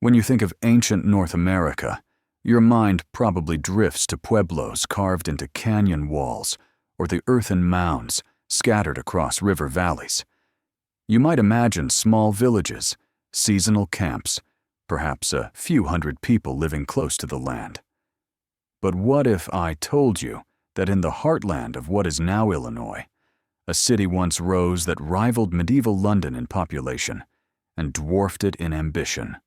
When you think of ancient North America, your mind probably drifts to pueblos carved into canyon walls or the earthen mounds scattered across river valleys. You might imagine small villages, seasonal camps, perhaps a few hundred people living close to the land. But what if I told you that in the heartland of what is now Illinois, a city once rose that rivaled medieval London in population and dwarfed it in ambition?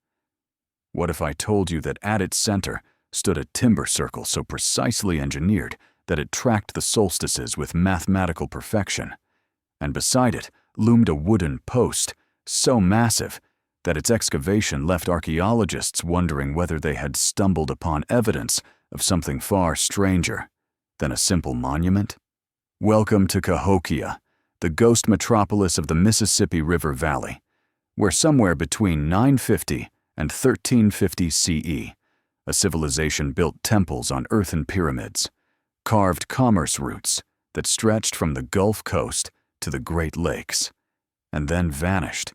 What if I told you that at its center stood a timber circle so precisely engineered that it tracked the solstices with mathematical perfection, and beside it loomed a wooden post so massive that its excavation left archaeologists wondering whether they had stumbled upon evidence of something far stranger than a simple monument? Welcome to Cahokia, the ghost metropolis of the Mississippi River Valley, where somewhere between 950 and 1350 CE, a civilization built temples on earthen pyramids, carved commerce routes that stretched from the Gulf Coast to the Great Lakes, and then vanished,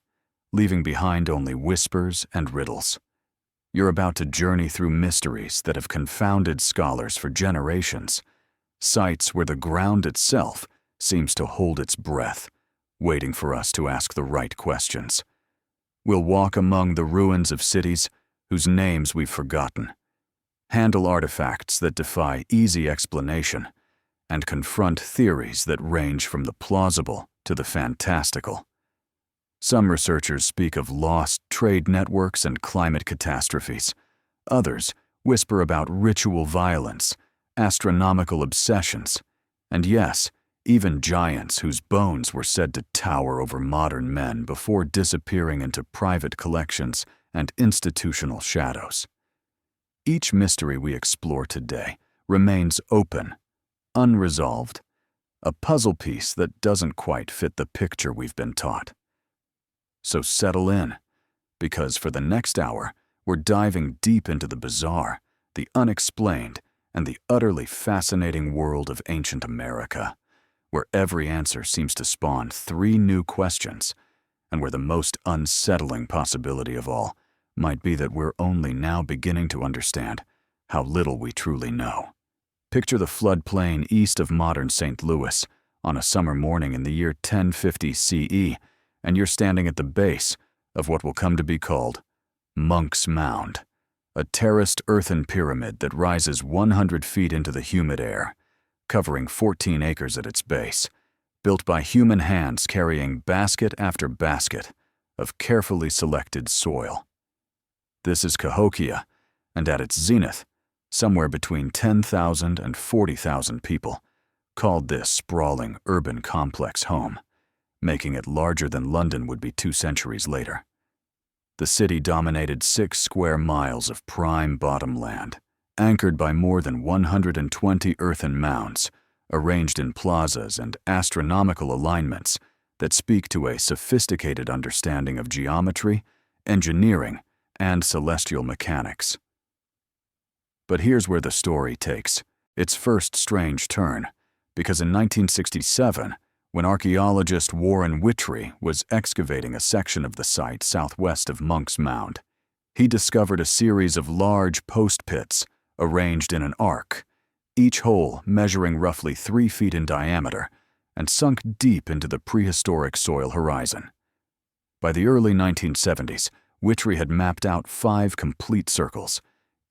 leaving behind only whispers and riddles. You're about to journey through mysteries that have confounded scholars for generations, sites where the ground itself seems to hold its breath, waiting for us to ask the right questions. We'll walk among the ruins of cities whose names we've forgotten, handle artifacts that defy easy explanation, and confront theories that range from the plausible to the fantastical. Some researchers speak of lost trade networks and climate catastrophes. Others whisper about ritual violence, astronomical obsessions, and yes, even giants whose bones were said to tower over modern men before disappearing into private collections and institutional shadows. Each mystery we explore today remains open, unresolved, a puzzle piece that doesn't quite fit the picture we've been taught. So settle in, because for the next hour, we're diving deep into the bizarre, the unexplained, and the utterly fascinating world of ancient America, where every answer seems to spawn 3 new questions, and where the most unsettling possibility of all might be that we're only now beginning to understand how little we truly know. Picture the floodplain east of modern St. Louis on a summer morning in the year 1050 CE, and you're standing at the base of what will come to be called Monk's Mound, a terraced earthen pyramid that rises 100 feet into the humid air, covering 14 acres at its base, built by human hands carrying basket after basket of carefully selected soil. This is Cahokia, and at its zenith, somewhere between 10,000 and 40,000 people called this sprawling urban complex home, making it larger than London would be 2 centuries later. The city dominated 6 square miles of prime bottomland, anchored by more than 120 earthen mounds, arranged in plazas and astronomical alignments that speak to a sophisticated understanding of geometry, engineering, and celestial mechanics. But here's where the story takes its first strange turn, because in 1967, when archaeologist Warren Whittrey was excavating a section of the site southwest of Monk's Mound, he discovered a series of large post pits arranged in an arc, each hole measuring roughly 3 feet in diameter and sunk deep into the prehistoric soil horizon. By the early 1970s, Whittrey had mapped out 5 complete circles,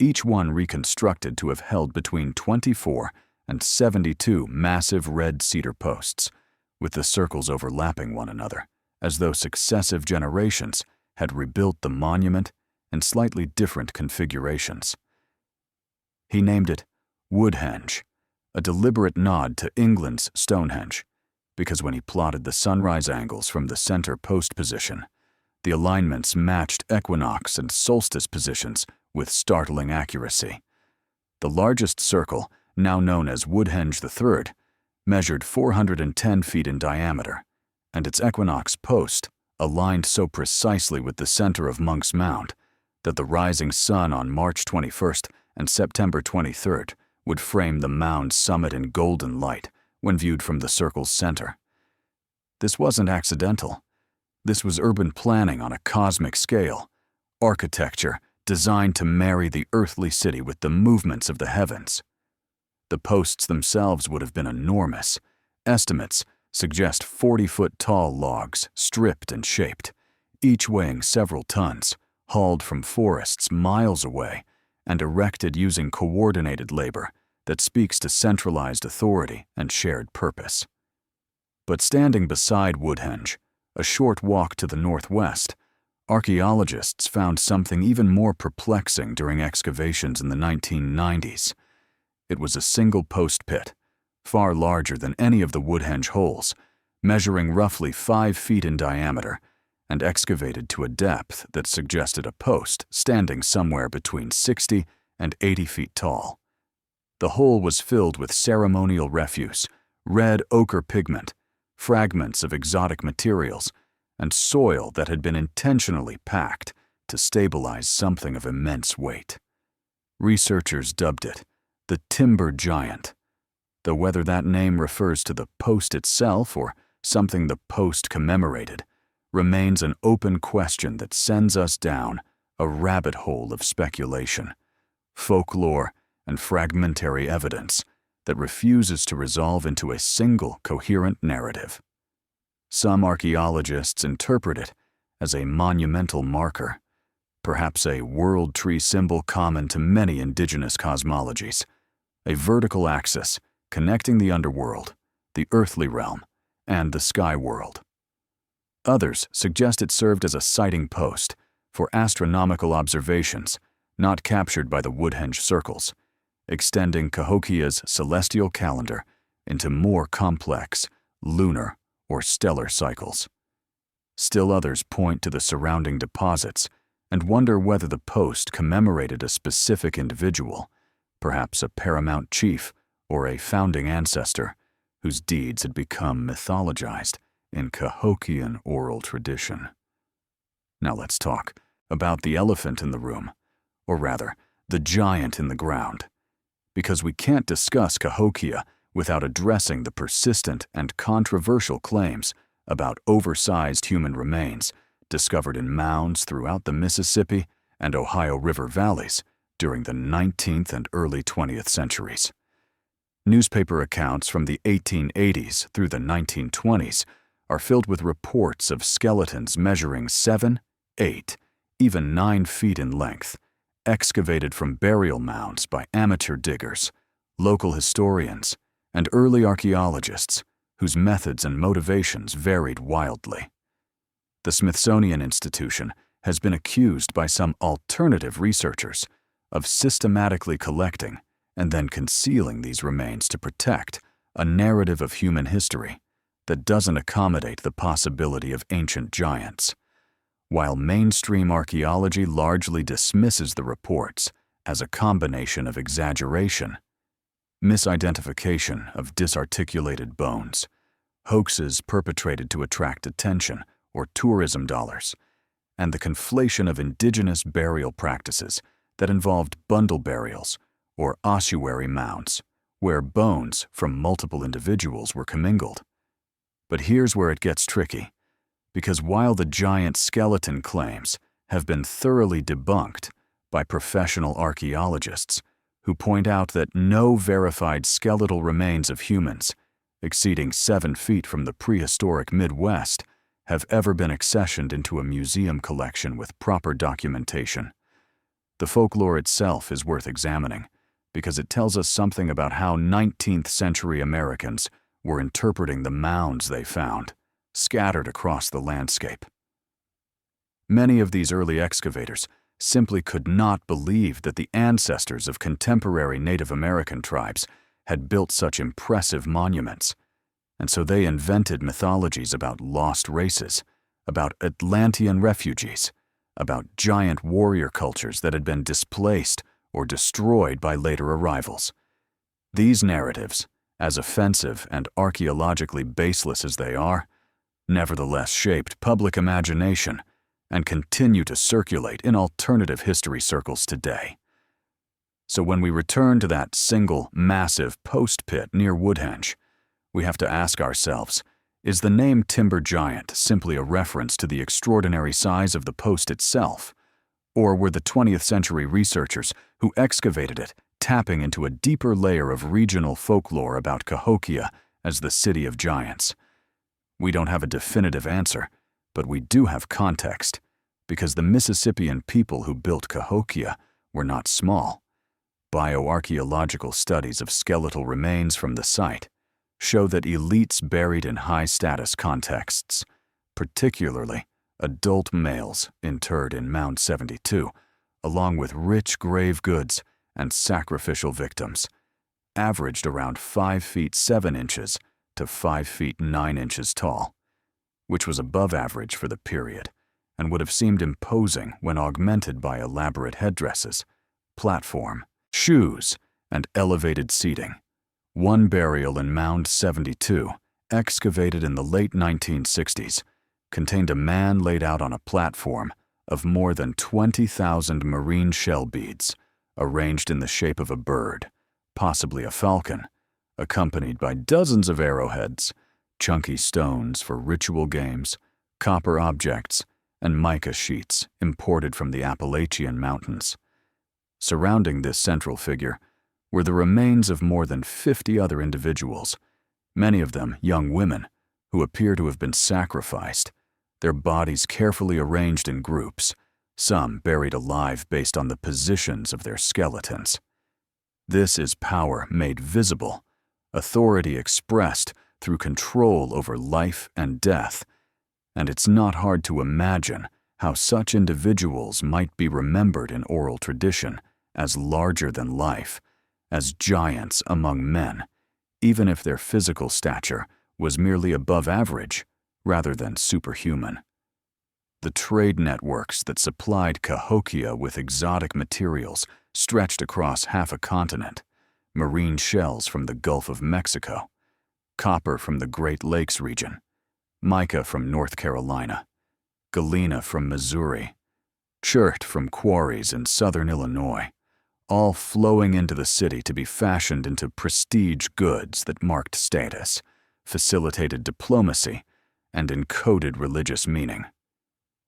each one reconstructed to have held between 24 and 72 massive red cedar posts, with the circles overlapping one another, as though successive generations had rebuilt the monument in slightly different configurations. He named it Woodhenge, a deliberate nod to England's Stonehenge, because when he plotted the sunrise angles from the center post position, the alignments matched equinox and solstice positions with startling accuracy. The largest circle, now known as Woodhenge III, measured 410 feet in diameter, and its equinox post aligned so precisely with the center of Monk's Mound that the rising sun on March 21st and September 23rd would frame the mound's summit in golden light when viewed from the circle's center. This wasn't accidental. This was urban planning on a cosmic scale, architecture designed to marry the earthly city with the movements of the heavens. The posts themselves would have been enormous. Estimates suggest 40-foot-tall logs, stripped and shaped, each weighing several tons, hauled from forests miles away, and erected using coordinated labor that speaks to centralized authority and shared purpose. But standing beside Woodhenge, a short walk to the northwest, archaeologists found something even more perplexing during excavations in the 1990s. It was a single post pit, far larger than any of the Woodhenge holes, measuring roughly 5 feet in diameter, and excavated to a depth that suggested a post standing somewhere between 60 and 80 feet tall. The hole was filled with ceremonial refuse, red ochre pigment, fragments of exotic materials, and soil that had been intentionally packed to stabilize something of immense weight. Researchers dubbed it the Timber Giant, though whether that name refers to the post itself or something the post commemorated remains an open question that sends us down a rabbit hole of speculation, folklore, and fragmentary evidence that refuses to resolve into a single coherent narrative. Some archaeologists interpret it as a monumental marker, perhaps a world tree symbol common to many indigenous cosmologies, a vertical axis connecting the underworld, the earthly realm, and the sky world. Others suggest it served as a sighting post for astronomical observations not captured by the Woodhenge circles, extending Cahokia's celestial calendar into more complex lunar or stellar cycles. Still others point to the surrounding deposits and wonder whether the post commemorated a specific individual, perhaps a paramount chief or a founding ancestor, whose deeds had become mythologized in Cahokian oral tradition. Now let's talk about the elephant in the room, or rather, the giant in the ground, because we can't discuss Cahokia without addressing the persistent and controversial claims about oversized human remains discovered in mounds throughout the Mississippi and Ohio River valleys during the 19th and early 20th centuries. Newspaper accounts from the 1880s through the 1920s are filled with reports of skeletons measuring 7, 8, even 9 feet in length, excavated from burial mounds by amateur diggers, local historians, and early archaeologists whose methods and motivations varied wildly. The Smithsonian Institution has been accused by some alternative researchers of systematically collecting and then concealing these remains to protect a narrative of human history that doesn't accommodate the possibility of ancient giants, while mainstream archaeology largely dismisses the reports as a combination of exaggeration, misidentification of disarticulated bones, hoaxes perpetrated to attract attention or tourism dollars, and the conflation of indigenous burial practices that involved bundle burials or ossuary mounds, where bones from multiple individuals were commingled. But here's where it gets tricky, because while the giant skeleton claims have been thoroughly debunked by professional archaeologists who point out that no verified skeletal remains of humans exceeding 7 feet from the prehistoric Midwest have ever been accessioned into a museum collection with proper documentation, the folklore itself is worth examining because it tells us something about how 19th century Americans were interpreting the mounds they found, scattered across the landscape. Many of these early excavators simply could not believe that the ancestors of contemporary Native American tribes had built such impressive monuments, and so they invented mythologies about lost races, about Atlantean refugees, about giant warrior cultures that had been displaced or destroyed by later arrivals. These narratives, as offensive and archaeologically baseless as they are, nevertheless shaped public imagination and continue to circulate in alternative history circles today. So when we return to that single, massive post pit near Woodhenge, we have to ask ourselves, is the name Timber Giant simply a reference to the extraordinary size of the post itself, Or were the 20th century researchers who excavated it tapping into a deeper layer of regional folklore about Cahokia as the city of giants? We don't have a definitive answer, but we do have context, because the Mississippian people who built Cahokia were not small. Bioarchaeological studies of skeletal remains from the site show that elites buried in high-status contexts, particularly adult males interred in Mound 72, along with rich grave goods and sacrificial victims, averaged around 5 feet 7 inches to 5 feet 9 inches tall, which was above average for the period and would have seemed imposing when augmented by elaborate headdresses, platform, shoes, and elevated seating. One burial in Mound 72, excavated in the late 1960s, contained a man laid out on a platform of more than 20,000 marine shell beads, arranged in the shape of a bird, possibly a falcon, accompanied by dozens of arrowheads, chunky stones for ritual games, copper objects, and mica sheets imported from the Appalachian Mountains. Surrounding this central figure were the remains of more than 50 other individuals, many of them young women, who appear to have been sacrificed, their bodies carefully arranged in groups, some buried alive based on the positions of their skeletons. This is power made visible, authority expressed through control over life and death, and it's not hard to imagine how such individuals might be remembered in oral tradition as larger than life, as giants among men, even if their physical stature was merely above average rather than superhuman. The trade networks that supplied Cahokia with exotic materials stretched across half a continent: marine shells from the Gulf of Mexico, copper from the Great Lakes region, mica from North Carolina, galena from Missouri, chert from quarries in southern Illinois, all flowing into the city to be fashioned into prestige goods that marked status, facilitated diplomacy, and encoded religious meaning.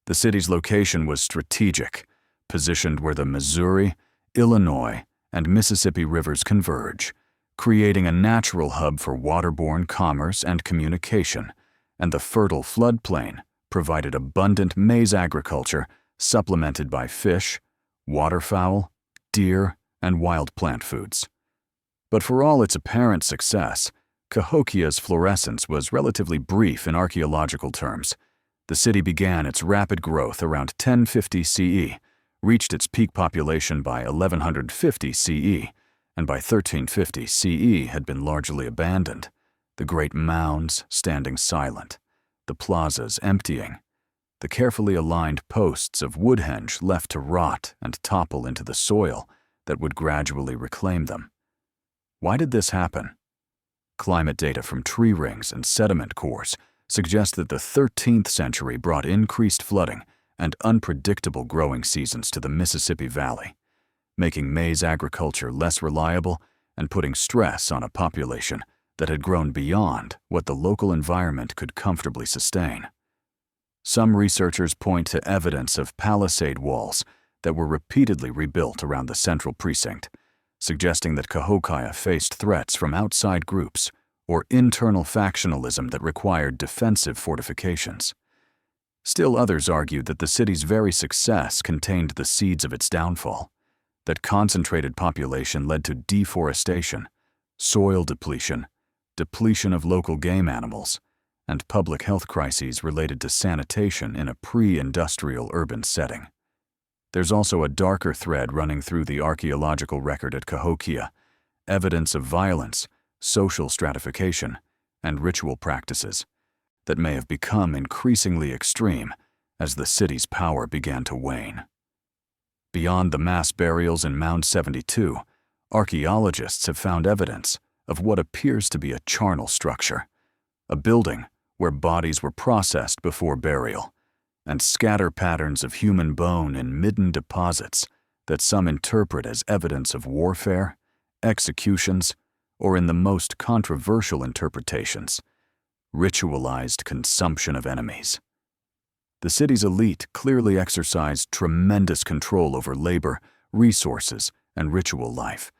The city's location was strategic, positioned where the Missouri, Illinois, and Mississippi rivers converge, creating a natural hub for waterborne commerce and communication, and the fertile floodplain provided abundant maize agriculture supplemented by fish, waterfowl, deer, and wild plant foods. But for all its apparent success, Cahokia's florescence was relatively brief in archaeological terms. The city began its rapid growth around 1050 CE, reached its peak population by 1150 CE, and by 1350 CE had been largely abandoned, the great mounds standing silent, the plazas emptying, the carefully aligned posts of Woodhenge left to rot and topple into the soil that would gradually reclaim them. Why did this happen? Climate data from tree rings and sediment cores suggest that the 13th century brought increased flooding and unpredictable growing seasons to the Mississippi Valley, making maize agriculture less reliable and putting stress on a population that had grown beyond what the local environment could comfortably sustain. Some researchers point to evidence of palisade walls that were repeatedly rebuilt around the central precinct, suggesting that Cahokia faced threats from outside groups or internal factionalism that required defensive fortifications. Still others argued that the city's very success contained the seeds of its downfall, that concentrated population led to deforestation, soil depletion, depletion of local game animals, and public health crises related to sanitation in a pre-industrial urban setting. There's also a darker thread running through the archaeological record at Cahokia, evidence of violence, social stratification, and ritual practices that may have become increasingly extreme as the city's power began to wane. Beyond the mass burials in Mound 72, archaeologists have found evidence of what appears to be a charnel structure, a building where bodies were processed before burial, and scatter patterns of human bone in midden deposits that some interpret as evidence of warfare, executions, or in the most controversial interpretations, ritualized consumption of enemies. The city's elite clearly exercised tremendous control over labor, resources, and ritual life.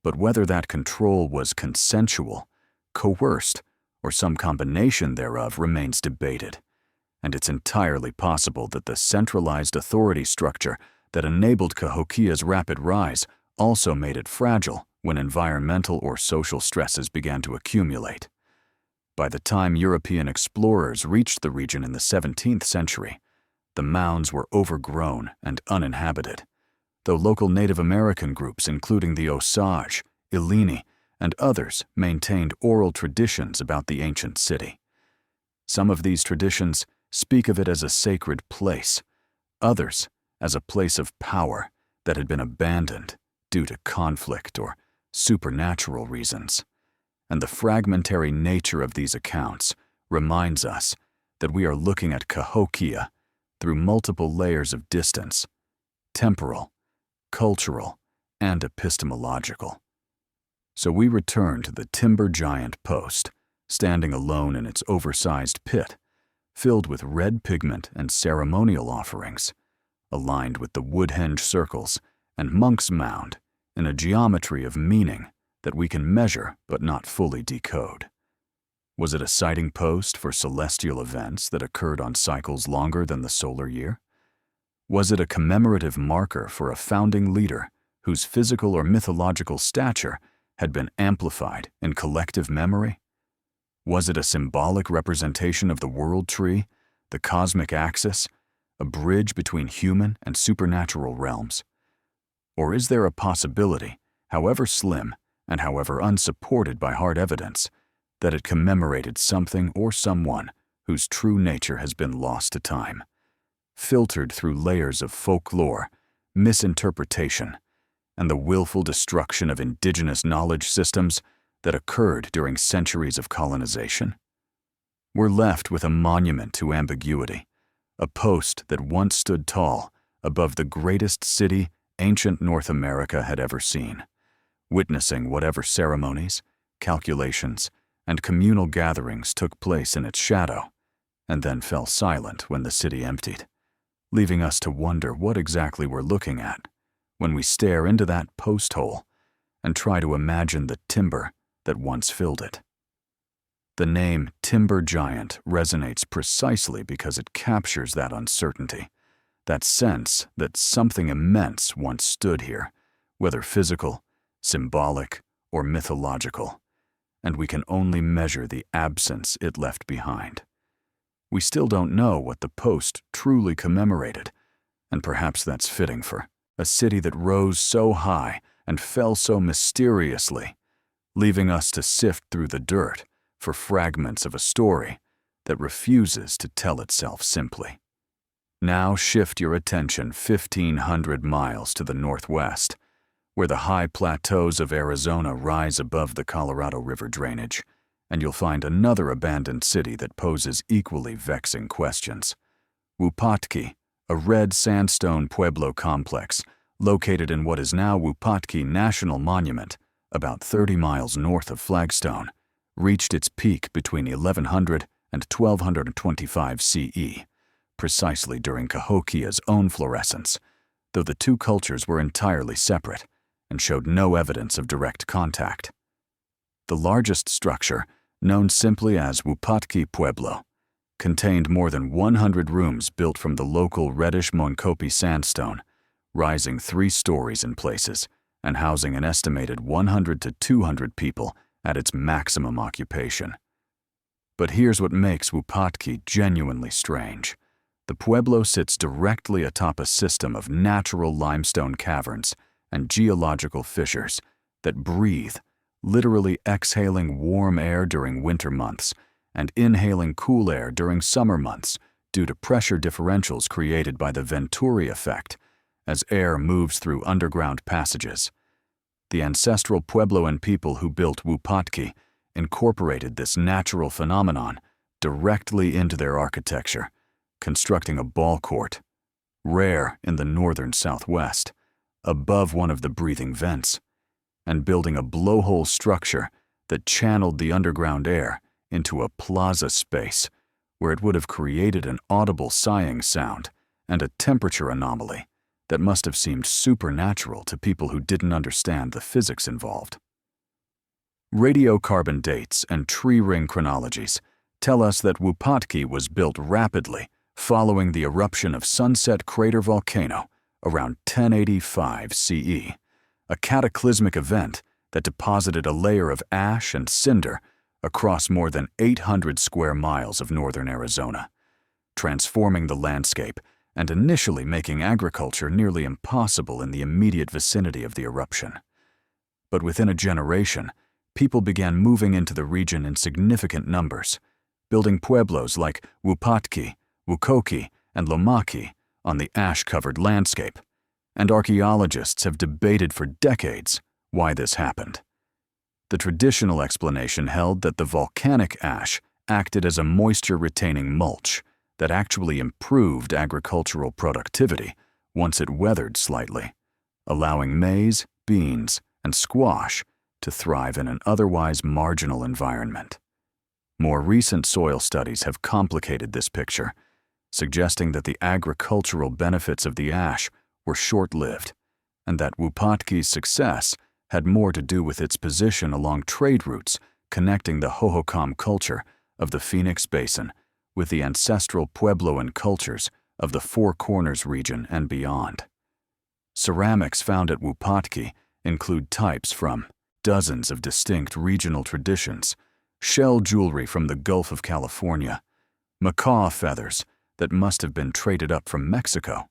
But whether that control was consensual, coerced, or some combination thereof remains debated. And it's entirely possible that the centralized authority structure that enabled Cahokia's rapid rise also made it fragile when environmental or social stresses began to accumulate. By the time European explorers reached the region in the 17th century, the mounds were overgrown and uninhabited, though local Native American groups including the Osage, Illini, and others maintained oral traditions about the ancient city. Some of these traditions speak of it as a sacred place, others as a place of power that had been abandoned due to conflict or supernatural reasons. And the fragmentary nature of these accounts reminds us that we are looking at Cahokia through multiple layers of distance: temporal, cultural, and epistemological. So we return to the timber giant post, standing alone in its oversized pit, filled with red pigment and ceremonial offerings, aligned with the Woodhenge circles and Monk's Mound in a geometry of meaning that we can measure but not fully decode. Was it a sighting post for celestial events that occurred on cycles longer than the solar year? Was it a commemorative marker for a founding leader whose physical or mythological stature had been amplified in collective memory? Was it a symbolic representation of the world tree, the cosmic axis, a bridge between human and supernatural realms? Or is there a possibility, however slim and however unsupported by hard evidence, that it commemorated something or someone whose true nature has been lost to time, filtered through layers of folklore, misinterpretation, and the willful destruction of indigenous knowledge systems that occurred during centuries of colonization? We're left with a monument to ambiguity, a post that once stood tall above the greatest city ancient North America had ever seen, witnessing whatever ceremonies, calculations, and communal gatherings took place in its shadow, and then fell silent when the city emptied, leaving us to wonder what exactly we're looking at when we stare into that post hole and try to imagine the timber that once filled it. The name Timber Giant resonates precisely because it captures that uncertainty, that sense that something immense once stood here, whether physical, symbolic, or mythological, and we can only measure the absence it left behind. We still don't know what the post truly commemorated, and perhaps that's fitting for a city that rose so high and fell so mysteriously, leaving us to sift through the dirt for fragments of a story that refuses to tell itself simply. Now shift your attention 1,500 miles to the northwest, where the high plateaus of Arizona rise above the Colorado River drainage, and you'll find another abandoned city that poses equally vexing questions. Wupatki, a red sandstone pueblo complex located in what is now Wupatki National Monument, about 30 miles north of Flagstone, reached its peak between 1100 and 1225 CE, precisely during Cahokia's own florescence, though the two cultures were entirely separate and showed no evidence of direct contact. The largest structure, known simply as Wupatki Pueblo, contained more than 100 rooms built from the local reddish Moenkopi sandstone, rising 3 stories in places and housing an estimated 100 to 200 people at its maximum occupation. But here's what makes Wupatki genuinely strange. The pueblo sits directly atop a system of natural limestone caverns and geological fissures that breathe, literally exhaling warm air during winter months and inhaling cool air during summer months due to pressure differentials created by the Venturi effect as air moves through underground passages. The ancestral Puebloan people who built Wupatki incorporated this natural phenomenon directly into their architecture, constructing a ball court, rare in the northern Southwest, above one of the breathing vents, and building a blowhole structure that channeled the underground air into a plaza space where it would have created an audible sighing sound and a temperature anomaly that must have seemed supernatural to people who didn't understand the physics involved. Radiocarbon dates and tree ring chronologies tell us that Wupatki was built rapidly following the eruption of Sunset Crater volcano around 1085 CE, a cataclysmic event that deposited a layer of ash and cinder across more than 800 square miles of northern Arizona, transforming the landscape and initially making agriculture nearly impossible in the immediate vicinity of the eruption. But within a generation, people began moving into the region in significant numbers, building pueblos like Wupatki, Wukoki, and Lomaki on the ash-covered landscape, and archaeologists have debated for decades why this happened. The traditional explanation held that the volcanic ash acted as a moisture-retaining mulch that actually improved agricultural productivity once it weathered slightly, allowing maize, beans, and squash to thrive in an otherwise marginal environment. More recent soil studies have complicated this picture, suggesting that the agricultural benefits of the ash were short-lived, and that Wupatki's success had more to do with its position along trade routes connecting the Hohokam culture of the Phoenix Basin with the ancestral Puebloan cultures of the Four Corners region and beyond. Ceramics found at Wupatki include types from dozens of distinct regional traditions, shell jewelry from the Gulf of California, macaw feathers that must have been traded up from Mexico,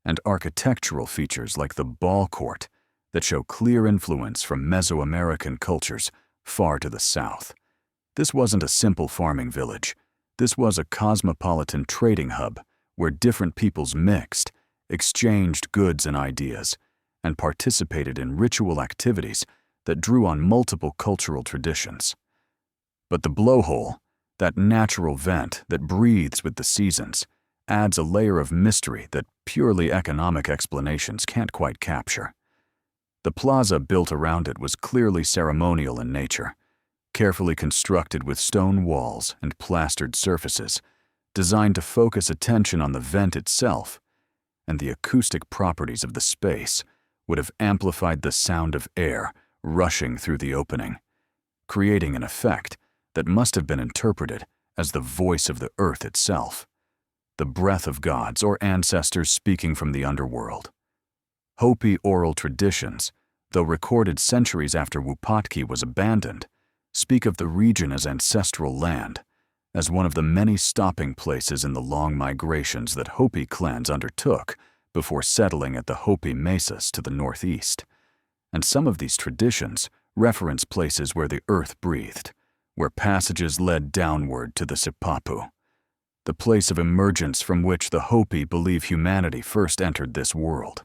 and architectural features like the ball court that show clear influence from Mesoamerican cultures far to the south. This wasn't a simple farming village. This was a cosmopolitan trading hub where different peoples mixed, exchanged goods and ideas, and participated in ritual activities that drew on multiple cultural traditions. But the blowhole, that natural vent that breathes with the seasons, adds a layer of mystery that purely economic explanations can't quite capture. The plaza built around it was clearly ceremonial in nature, carefully constructed with stone walls and plastered surfaces, designed to focus attention on the vent itself, and the acoustic properties of the space would have amplified the sound of air rushing through the opening, creating an effect that must have been interpreted as the voice of the earth itself, the breath of gods or ancestors speaking from the underworld. Hopi oral traditions, though recorded centuries after Wupatki was abandoned, speak of the region as ancestral land, as one of the many stopping places in the long migrations that Hopi clans undertook before settling at the Hopi Mesas to the northeast. And some of these traditions reference places where the earth breathed, where passages led downward to the Sipapu, the place of emergence from which the Hopi believe humanity first entered this world.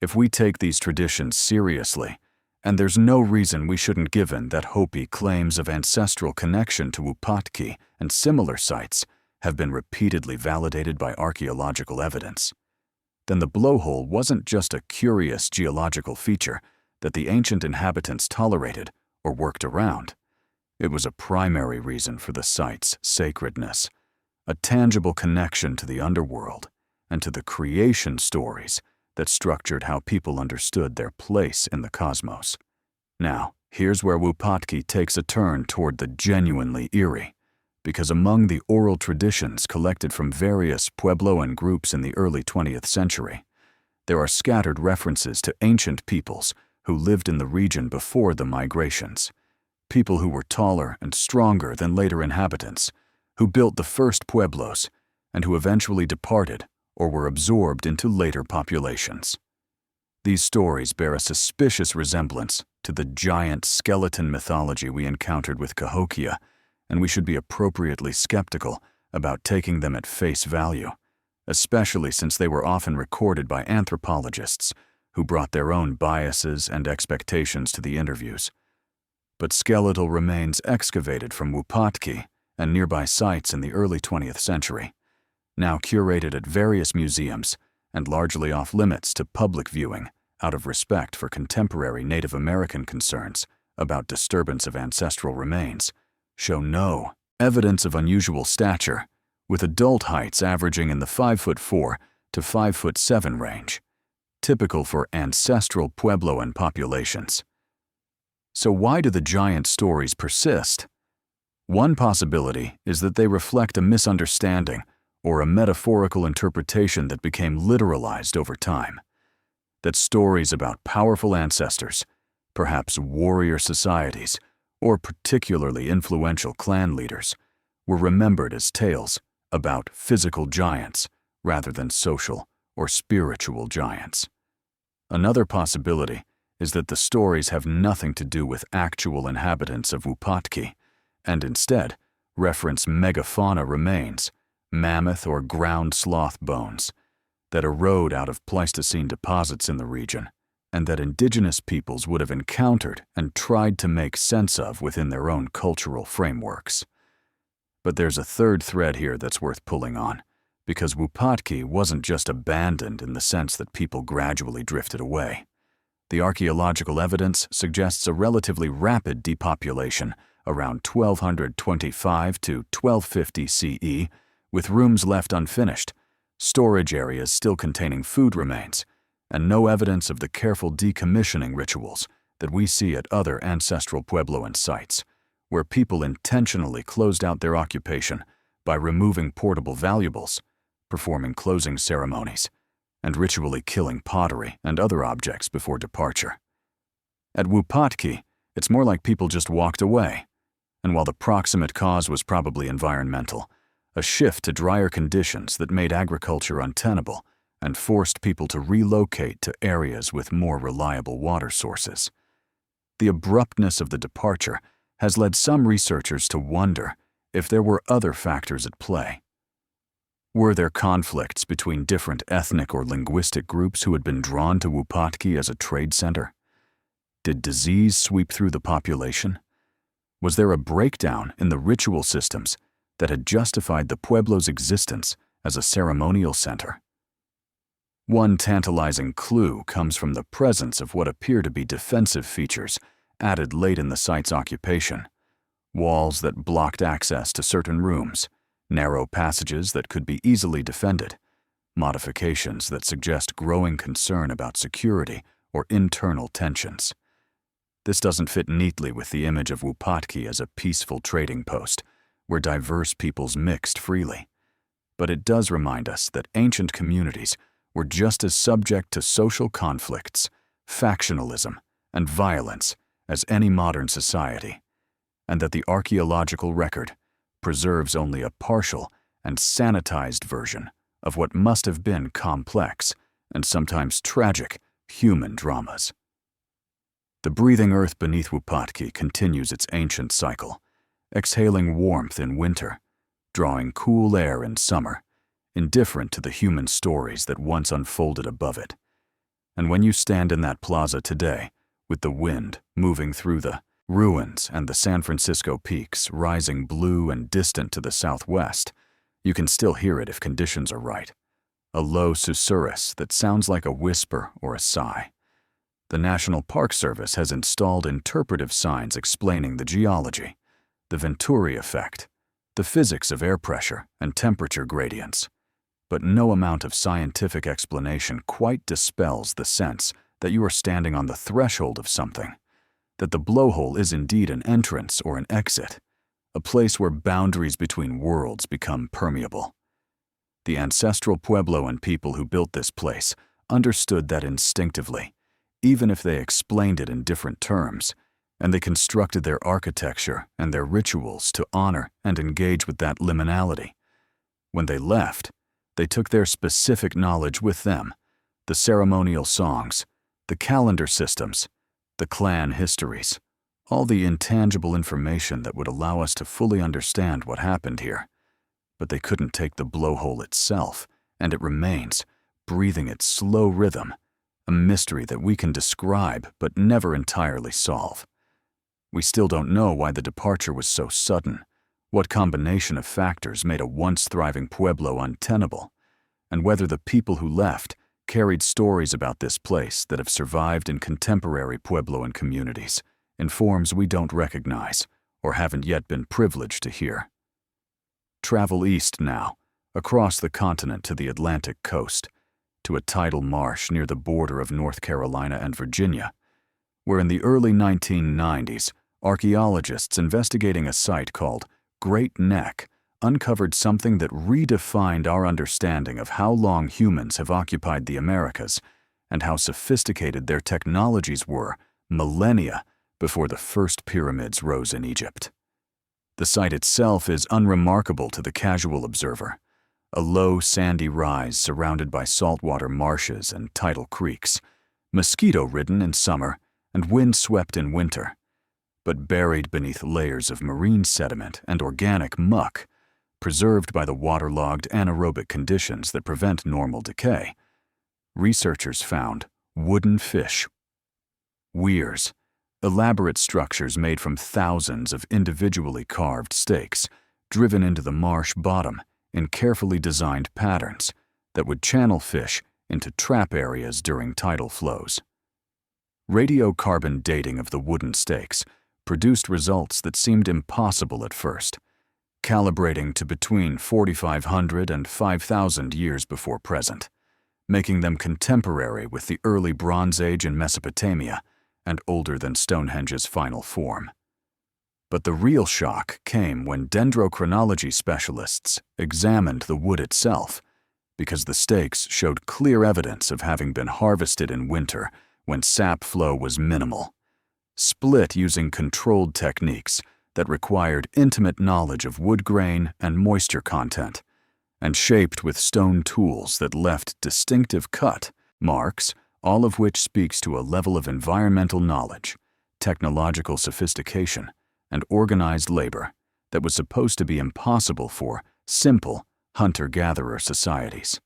If we take these traditions seriously, and there's no reason we shouldn't given that Hopi claims of ancestral connection to Wupatki and similar sites have been repeatedly validated by archaeological evidence, then the blowhole wasn't just a curious geological feature that the ancient inhabitants tolerated or worked around. It was a primary reason for the site's sacredness, a tangible connection to the underworld and to the creation stories that structured how people understood their place in the cosmos. Now, here's where Wupatki takes a turn toward the genuinely eerie, because among the oral traditions collected from various Puebloan groups in the early 20th century, there are scattered references to ancient peoples who lived in the region before the migrations, people who were taller and stronger than later inhabitants, who built the first pueblos, and who eventually departed or were absorbed into later populations. These stories bear a suspicious resemblance to the giant skeleton mythology we encountered with Cahokia, and we should be appropriately skeptical about taking them at face value, especially since they were often recorded by anthropologists who brought their own biases and expectations to the interviews. But skeletal remains excavated from Wupatki and nearby sites in the early 20th century, now curated at various museums and largely off-limits to public viewing out of respect for contemporary Native American concerns about disturbance of ancestral remains, show no evidence of unusual stature, with adult heights averaging in the 5'4" to 5'7" range, typical for ancestral Puebloan populations. So why do the giant stories persist? One possibility is that they reflect a misunderstanding or a metaphorical interpretation that became literalized over time. That stories about powerful ancestors, perhaps warrior societies, or particularly influential clan leaders, were remembered as tales about physical giants rather than social or spiritual giants. Another possibility is that the stories have nothing to do with actual inhabitants of Wupatki, and instead reference megafauna remains, mammoth or ground sloth bones, that erode out of Pleistocene deposits in the region, and that indigenous peoples would have encountered and tried to make sense of within their own cultural frameworks. But there's a third thread here that's worth pulling on, because Wupatki wasn't just abandoned in the sense that people gradually drifted away. The archaeological evidence suggests a relatively rapid depopulation around 1225 to 1250 CE, with rooms left unfinished, storage areas still containing food remains, and no evidence of the careful decommissioning rituals that we see at other ancestral Puebloan sites, where people intentionally closed out their occupation by removing portable valuables, performing closing ceremonies, and ritually killing pottery and other objects before departure. At Wupatki, it's more like people just walked away, and while the proximate cause was probably environmental, a shift to drier conditions that made agriculture untenable and forced people to relocate to areas with more reliable water sources. The abruptness of the departure has led some researchers to wonder if there were other factors at play. Were there conflicts between different ethnic or linguistic groups who had been drawn to Wupatki as a trade center? Did disease sweep through the population? Was there a breakdown in the ritual systems that had justified the Pueblo's existence as a ceremonial center? One tantalizing clue comes from the presence of what appear to be defensive features added late in the site's occupation: walls that blocked access to certain rooms, narrow passages that could be easily defended, modifications that suggest growing concern about security or internal tensions. This doesn't fit neatly with the image of Wupatki as a peaceful trading post where diverse peoples mixed freely. But it does remind us that ancient communities were just as subject to social conflicts, factionalism, and violence as any modern society, and that the archaeological record preserves only a partial and sanitized version of what must have been complex and sometimes tragic human dramas. The breathing earth beneath Wupatki continues its ancient cycle, exhaling warmth in winter, drawing cool air in summer, indifferent to the human stories that once unfolded above it. And when you stand in that plaza today, with the wind moving through the ruins and the San Francisco peaks rising blue and distant to the southwest, you can still hear it if conditions are right. A low susurrus that sounds like a whisper or a sigh. The National Park Service has installed interpretive signs explaining the geology, the Venturi effect, the physics of air pressure and temperature gradients. But no amount of scientific explanation quite dispels the sense that you are standing on the threshold of something, that the blowhole is indeed an entrance or an exit, a place where boundaries between worlds become permeable. The ancestral Puebloan people who built this place understood that instinctively, even if they explained it in different terms, and they constructed their architecture and their rituals to honor and engage with that liminality. When they left, they took their specific knowledge with them, the ceremonial songs, the calendar systems, the clan histories, all the intangible information that would allow us to fully understand what happened here. But they couldn't take the blowhole itself, and it remains, breathing its slow rhythm, a mystery that we can describe but never entirely solve. We still don't know why the departure was so sudden, what combination of factors made a once thriving Pueblo untenable, and whether the people who left carried stories about this place that have survived in contemporary Puebloan communities in forms we don't recognize or haven't yet been privileged to hear. Travel east now, across the continent to the Atlantic coast, to a tidal marsh near the border of North Carolina and Virginia, where in the early 1990s, archaeologists investigating a site called Great Neck uncovered something that redefined our understanding of how long humans have occupied the Americas and how sophisticated their technologies were millennia before the first pyramids rose in Egypt. The site itself is unremarkable to the casual observer, a low sandy rise surrounded by saltwater marshes and tidal creeks, mosquito-ridden in summer and wind-swept in winter, but buried beneath layers of marine sediment and organic muck, preserved by the waterlogged anaerobic conditions that prevent normal decay. Researchers found wooden fish, weirs, elaborate structures made from thousands of individually carved stakes, driven into the marsh bottom in carefully designed patterns that would channel fish into trap areas during tidal flows. Radiocarbon dating of the wooden stakes produced results that seemed impossible at first, calibrating to between 4,500 and 5,000 years before present, making them contemporary with the early Bronze Age in Mesopotamia and older than Stonehenge's final form. But the real shock came when dendrochronology specialists examined the wood itself, because the stakes showed clear evidence of having been harvested in winter when sap flow was minimal, split using controlled techniques that required intimate knowledge of wood grain and moisture content, and shaped with stone tools that left distinctive cut marks, all of which speaks to a level of environmental knowledge, technological sophistication, and organized labor that was supposed to be impossible for simple hunter-gatherer societies.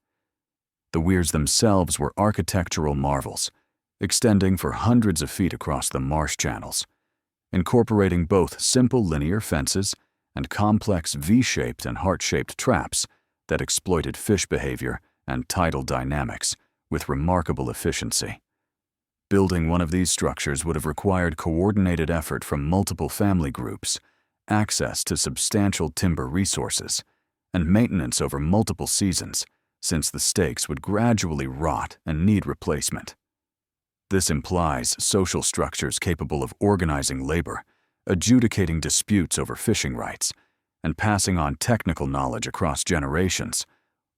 The weirs themselves were architectural marvels, extending for hundreds of feet across the marsh channels, incorporating both simple linear fences and complex V-shaped and heart-shaped traps that exploited fish behavior and tidal dynamics with remarkable efficiency. Building one of these structures would have required coordinated effort from multiple family groups, access to substantial timber resources, and maintenance over multiple seasons, since the stakes would gradually rot and need replacement. This implies social structures capable of organizing labor, adjudicating disputes over fishing rights, and passing on technical knowledge across generations,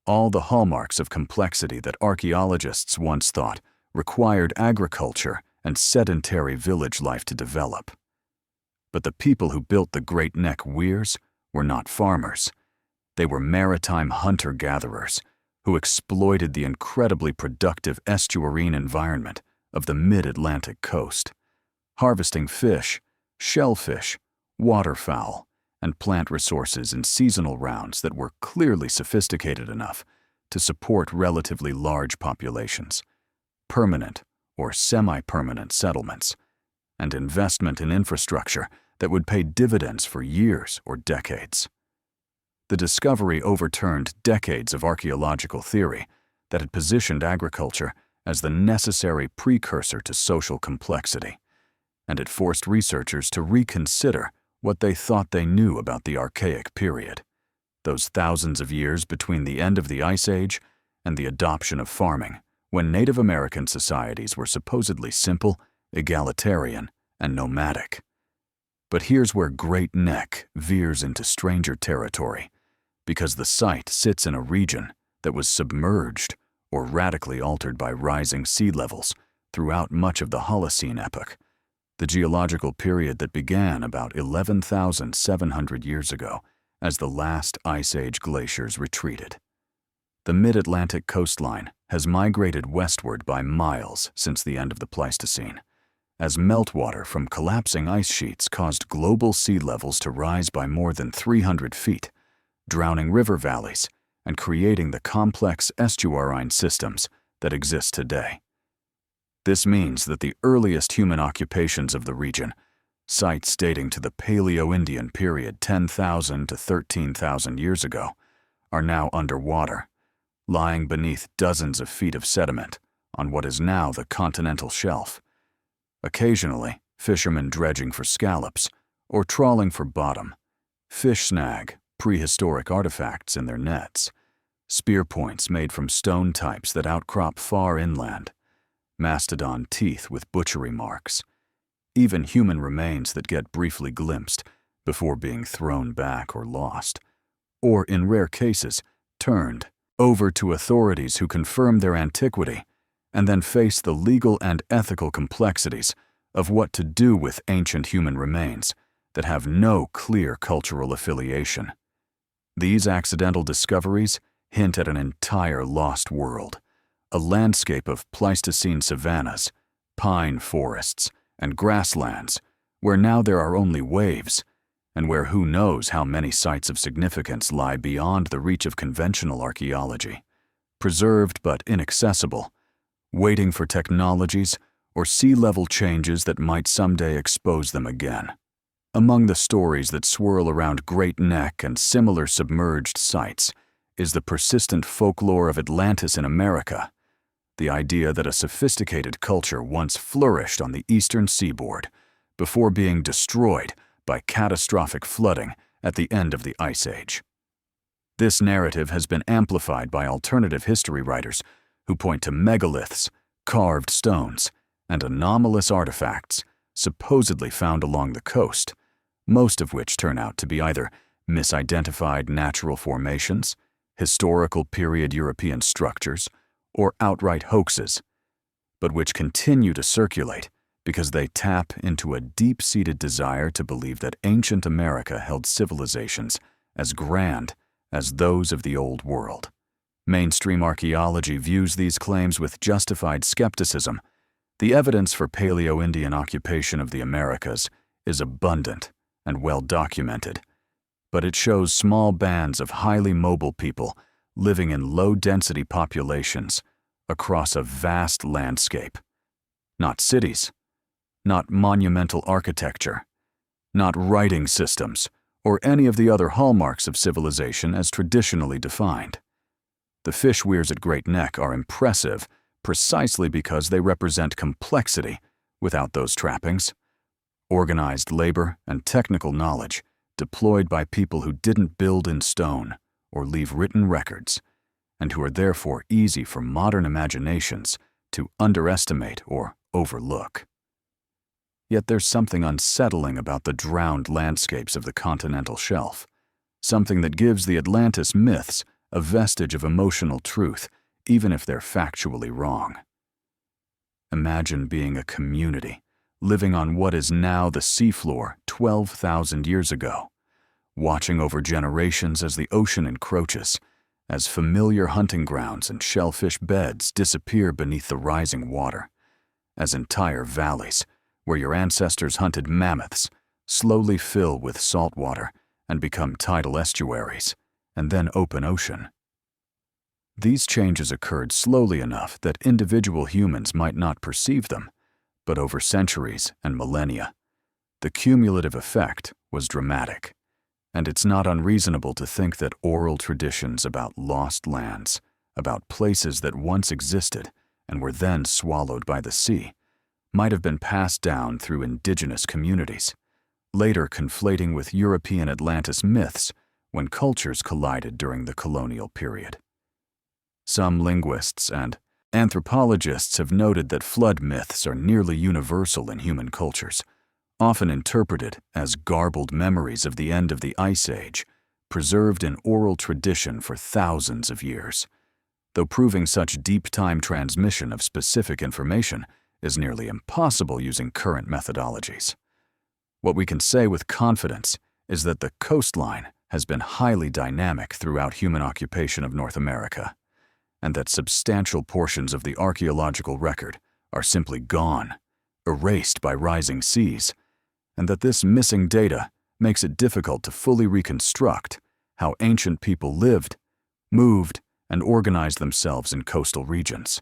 all the hallmarks of complexity that archaeologists once thought required agriculture and sedentary village life to develop. But the people who built the Great Neck weirs were not farmers. They were maritime hunter-gatherers who exploited the incredibly productive estuarine environment of the mid-Atlantic coast, harvesting fish, shellfish, waterfowl, and plant resources in seasonal rounds that were clearly sophisticated enough to support relatively large populations, permanent or semi-permanent settlements, and investment in infrastructure that would pay dividends for years or decades. The discovery overturned decades of archaeological theory that had positioned agriculture as the necessary precursor to social complexity, and it forced researchers to reconsider what they thought they knew about the Archaic period, those thousands of years between the end of the Ice Age and the adoption of farming, when Native American societies were supposedly simple, egalitarian, and nomadic. But here's where Great Neck veers into stranger territory, because the site sits in a region that was submerged or radically altered by rising sea levels throughout much of the Holocene epoch, the geological period that began about 11,700 years ago as the last Ice Age glaciers retreated. The mid-Atlantic coastline has migrated westward by miles since the end of the Pleistocene, as meltwater from collapsing ice sheets caused global sea levels to rise by more than 300 feet, drowning river valleys and creating the complex estuarine systems that exist today. This means that the earliest human occupations of the region, sites dating to the Paleo-Indian period 10,000 to 13,000 years ago, are now underwater, lying beneath dozens of feet of sediment on what is now the continental shelf. Occasionally, fishermen dredging for scallops or trawling for bottom, fish snag prehistoric artifacts in their nets, spear points made from stone types that outcrop far inland, mastodon teeth with butchery marks, even human remains that get briefly glimpsed before being thrown back or lost, or in rare cases, turned over to authorities who confirm their antiquity and then face the legal and ethical complexities of what to do with ancient human remains that have no clear cultural affiliation. These accidental discoveries hint at an entire lost world, a landscape of Pleistocene savannas, pine forests, and grasslands where now there are only waves, and where who knows how many sites of significance lie beyond the reach of conventional archaeology, preserved but inaccessible, waiting for technologies or sea level changes that might someday expose them again. Among the stories that swirl around Great Neck and similar submerged sites is the persistent folklore of Atlantis in America, the idea that a sophisticated culture once flourished on the eastern seaboard before being destroyed by catastrophic flooding at the end of the Ice Age. This narrative has been amplified by alternative history writers who point to megaliths, carved stones, and anomalous artifacts supposedly found along the coast, most of which turn out to be either misidentified natural formations, historical period European structures, or outright hoaxes, but which continue to circulate because they tap into a deep-seated desire to believe that ancient America held civilizations as grand as those of the Old World. Mainstream archaeology views these claims with justified skepticism. The evidence for Paleo-Indian occupation of the Americas is abundant and well documented, but it shows small bands of highly mobile people living in low-density populations across a vast landscape. Not cities, not monumental architecture, not writing systems, or any of the other hallmarks of civilization as traditionally defined. The fish weirs at Great Neck are impressive precisely because they represent complexity without those trappings, organized labor and technical knowledge deployed by people who didn't build in stone or leave written records, and who are therefore easy for modern imaginations to underestimate or overlook. Yet there's something unsettling about the drowned landscapes of the continental shelf, something that gives the Atlantis myths a vestige of emotional truth, even if they're factually wrong. Imagine being a community living on what is now the seafloor 12,000 years ago, watching over generations as the ocean encroaches, as familiar hunting grounds and shellfish beds disappear beneath the rising water, as entire valleys, where your ancestors hunted mammoths, slowly fill with salt water and become tidal estuaries, and then open ocean. These changes occurred slowly enough that individual humans might not perceive them, but over centuries and millennia, the cumulative effect was dramatic, and it's not unreasonable to think that oral traditions about lost lands, about places that once existed and were then swallowed by the sea, might have been passed down through indigenous communities, later conflating with European Atlantis myths when cultures collided during the colonial period. Some linguists and anthropologists have noted that flood myths are nearly universal in human cultures, often interpreted as garbled memories of the end of the Ice Age, preserved in oral tradition for thousands of years, though proving such deep time transmission of specific information is nearly impossible using current methodologies. What we can say with confidence is that the coastline has been highly dynamic throughout human occupation of North America, and that substantial portions of the archaeological record are simply gone, erased by rising seas, and that this missing data makes it difficult to fully reconstruct how ancient people lived, moved, and organized themselves in coastal regions.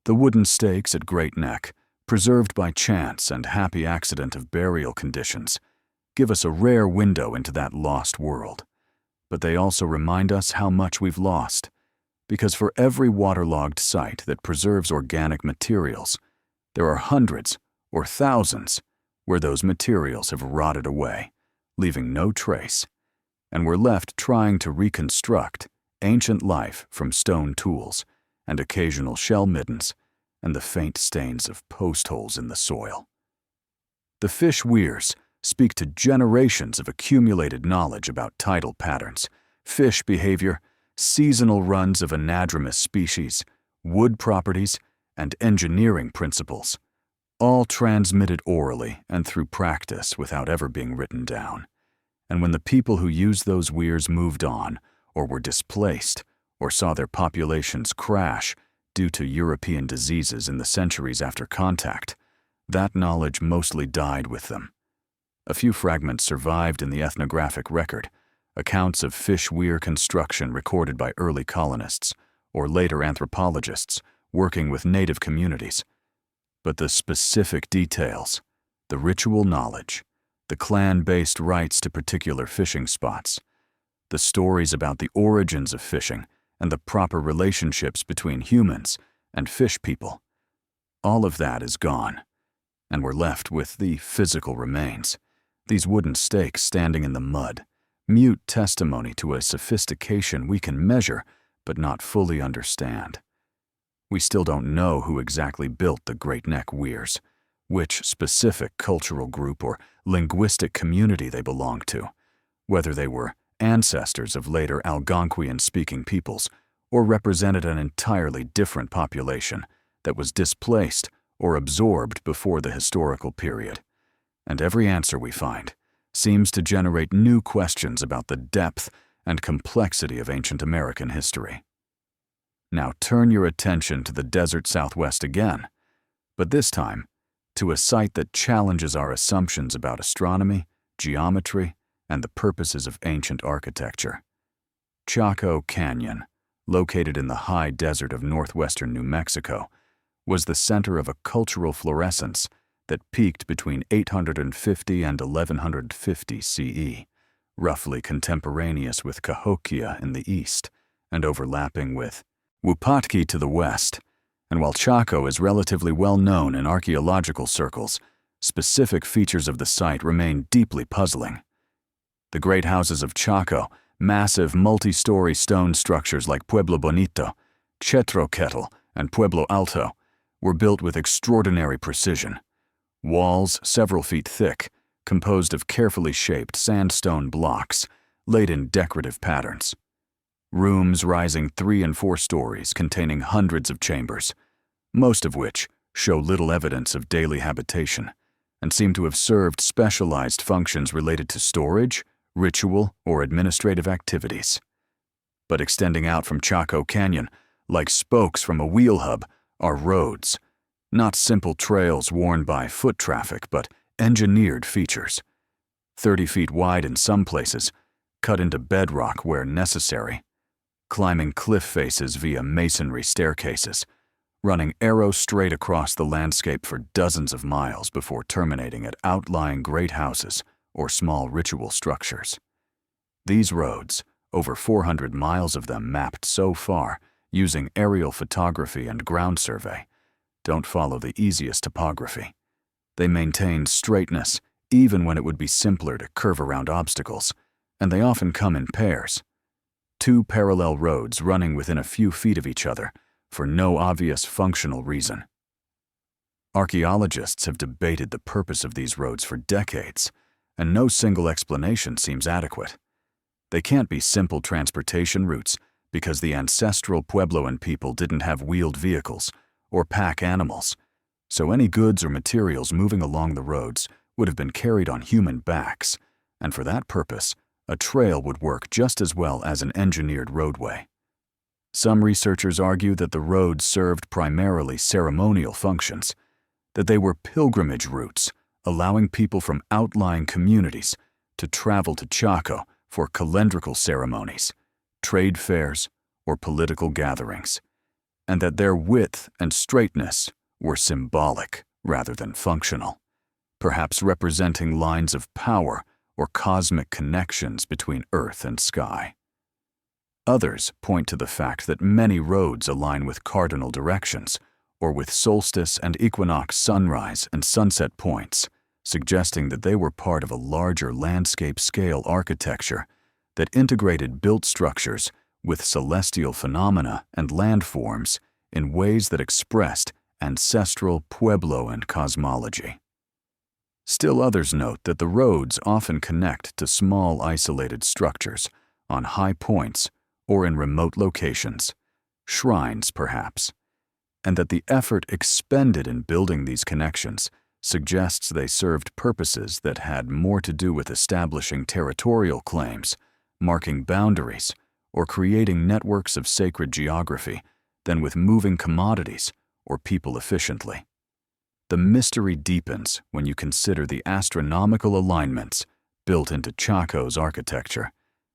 The wooden stakes at Great Neck, preserved by chance and happy accident of burial conditions, give us a rare window into that lost world. But they also remind us how much we've lost, because for every waterlogged site that preserves organic materials, there are hundreds or thousands where those materials have rotted away, leaving no trace, and we're left trying to reconstruct ancient life from stone tools and occasional shell middens and the faint stains of post holes in the soil. The fish weirs speak to generations of accumulated knowledge about tidal patterns, fish behavior, seasonal runs of anadromous species, wood properties, and engineering principles, all transmitted orally and through practice without ever being written down. And when the people who used those weirs moved on, or were displaced, or saw their populations crash due to European diseases in the centuries after contact, that knowledge mostly died with them. A few fragments survived in the ethnographic record, accounts of fish weir construction recorded by early colonists or later anthropologists working with native communities. But the specific details, the ritual knowledge, the clan-based rights to particular fishing spots, the stories about the origins of fishing and the proper relationships between humans and fish people, all of that is gone, and we're left with the physical remains, these wooden stakes standing in the mud, mute testimony to a sophistication we can measure but not fully understand. We still don't know who exactly built the Great Neck weirs, which specific cultural group or linguistic community they belonged to, whether they were ancestors of later Algonquian-speaking peoples or represented an entirely different population that was displaced or absorbed before the historical period. And every answer we find seems to generate new questions about the depth and complexity of ancient American history. Now turn your attention to the desert Southwest again, but this time to a site that challenges our assumptions about astronomy, geometry, and the purposes of ancient architecture. Chaco Canyon, located in the high desert of northwestern New Mexico, was the center of a cultural fluorescence that peaked between 850 and 1150 CE, roughly contemporaneous with Cahokia in the east and overlapping with Wupatki to the west. And while Chaco is relatively well known in archaeological circles, specific features of the site remain deeply puzzling. The great houses of Chaco, massive multi-story stone structures like Pueblo Bonito, Chetroquetl, and Pueblo Alto, were built with extraordinary precision. Walls several feet thick, composed of carefully shaped sandstone blocks, laid in decorative patterns. Rooms rising 3 and 4 stories containing hundreds of chambers, most of which show little evidence of daily habitation and seem to have served specialized functions related to storage, ritual, or administrative activities. But extending out from Chaco Canyon, like spokes from a wheel hub, are roads, not simple trails worn by foot traffic, but engineered features. 30 feet wide in some places, cut into bedrock where necessary, climbing cliff faces via masonry staircases, running arrow straight across the landscape for dozens of miles before terminating at outlying great houses or small ritual structures. These roads, over 400 miles of them mapped so far using aerial photography and ground survey, don't follow the easiest topography. They maintain straightness even when it would be simpler to curve around obstacles, and they often come in pairs. 2 parallel roads running within a few feet of each other for no obvious functional reason. Archaeologists have debated the purpose of these roads for decades, and no single explanation seems adequate. They can't be simple transportation routes because the ancestral Puebloan people didn't have wheeled vehicles or pack animals, so any goods or materials moving along the roads would have been carried on human backs, and for that purpose, a trail would work just as well as an engineered roadway. Some researchers argue that the roads served primarily ceremonial functions, that they were pilgrimage routes, allowing people from outlying communities to travel to Chaco for calendrical ceremonies, trade fairs, or political gatherings, and that their width and straightness were symbolic rather than functional, perhaps representing lines of power or cosmic connections between earth and sky. Others point to the fact that many roads align with cardinal directions or with solstice and equinox sunrise and sunset points, suggesting that they were part of a larger landscape-scale architecture that integrated built structures with celestial phenomena and landforms in ways that expressed ancestral Puebloan cosmology. Still others note that the roads often connect to small isolated structures on high points or in remote locations, shrines perhaps, and that the effort expended in building these connections suggests they served purposes that had more to do with establishing territorial claims, marking boundaries, or creating networks of sacred geography than with moving commodities or people efficiently. The mystery deepens when you consider the astronomical alignments built into Chaco's architecture,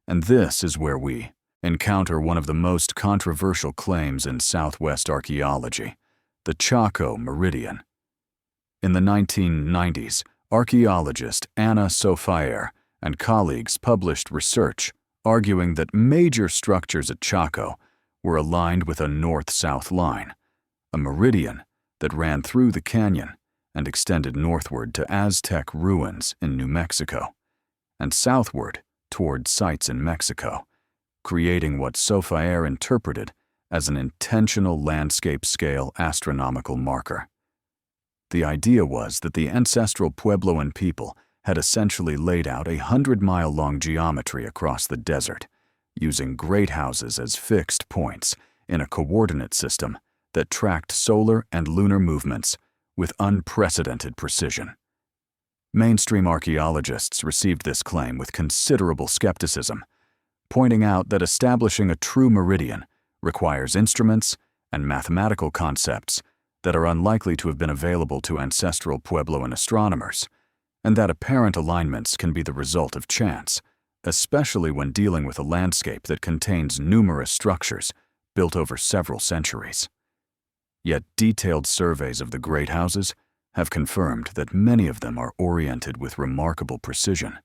and this is where we encounter one of the most controversial claims in Southwest archaeology, the Chaco Meridian. In the 1990s, archaeologist Anna Sofaer and colleagues published research arguing that major structures at Chaco were aligned with a north-south line, a meridian that ran through the canyon and extended northward to Aztec ruins in New Mexico, and southward toward sites in Mexico, creating what Sofaer interpreted as an intentional landscape-scale astronomical marker. The idea was that the ancestral Puebloan people had essentially laid out a 100-mile-long geometry across the desert, using great houses as fixed points in a coordinate system that tracked solar and lunar movements with unprecedented precision. Mainstream archaeologists received this claim with considerable skepticism, pointing out that establishing a true meridian requires instruments and mathematical concepts that are unlikely to have been available to ancestral Puebloan astronomers, and that apparent alignments can be the result of chance, especially when dealing with a landscape that contains numerous structures built over several centuries. Yet detailed surveys of the great houses have confirmed that many of them are oriented with remarkable precision,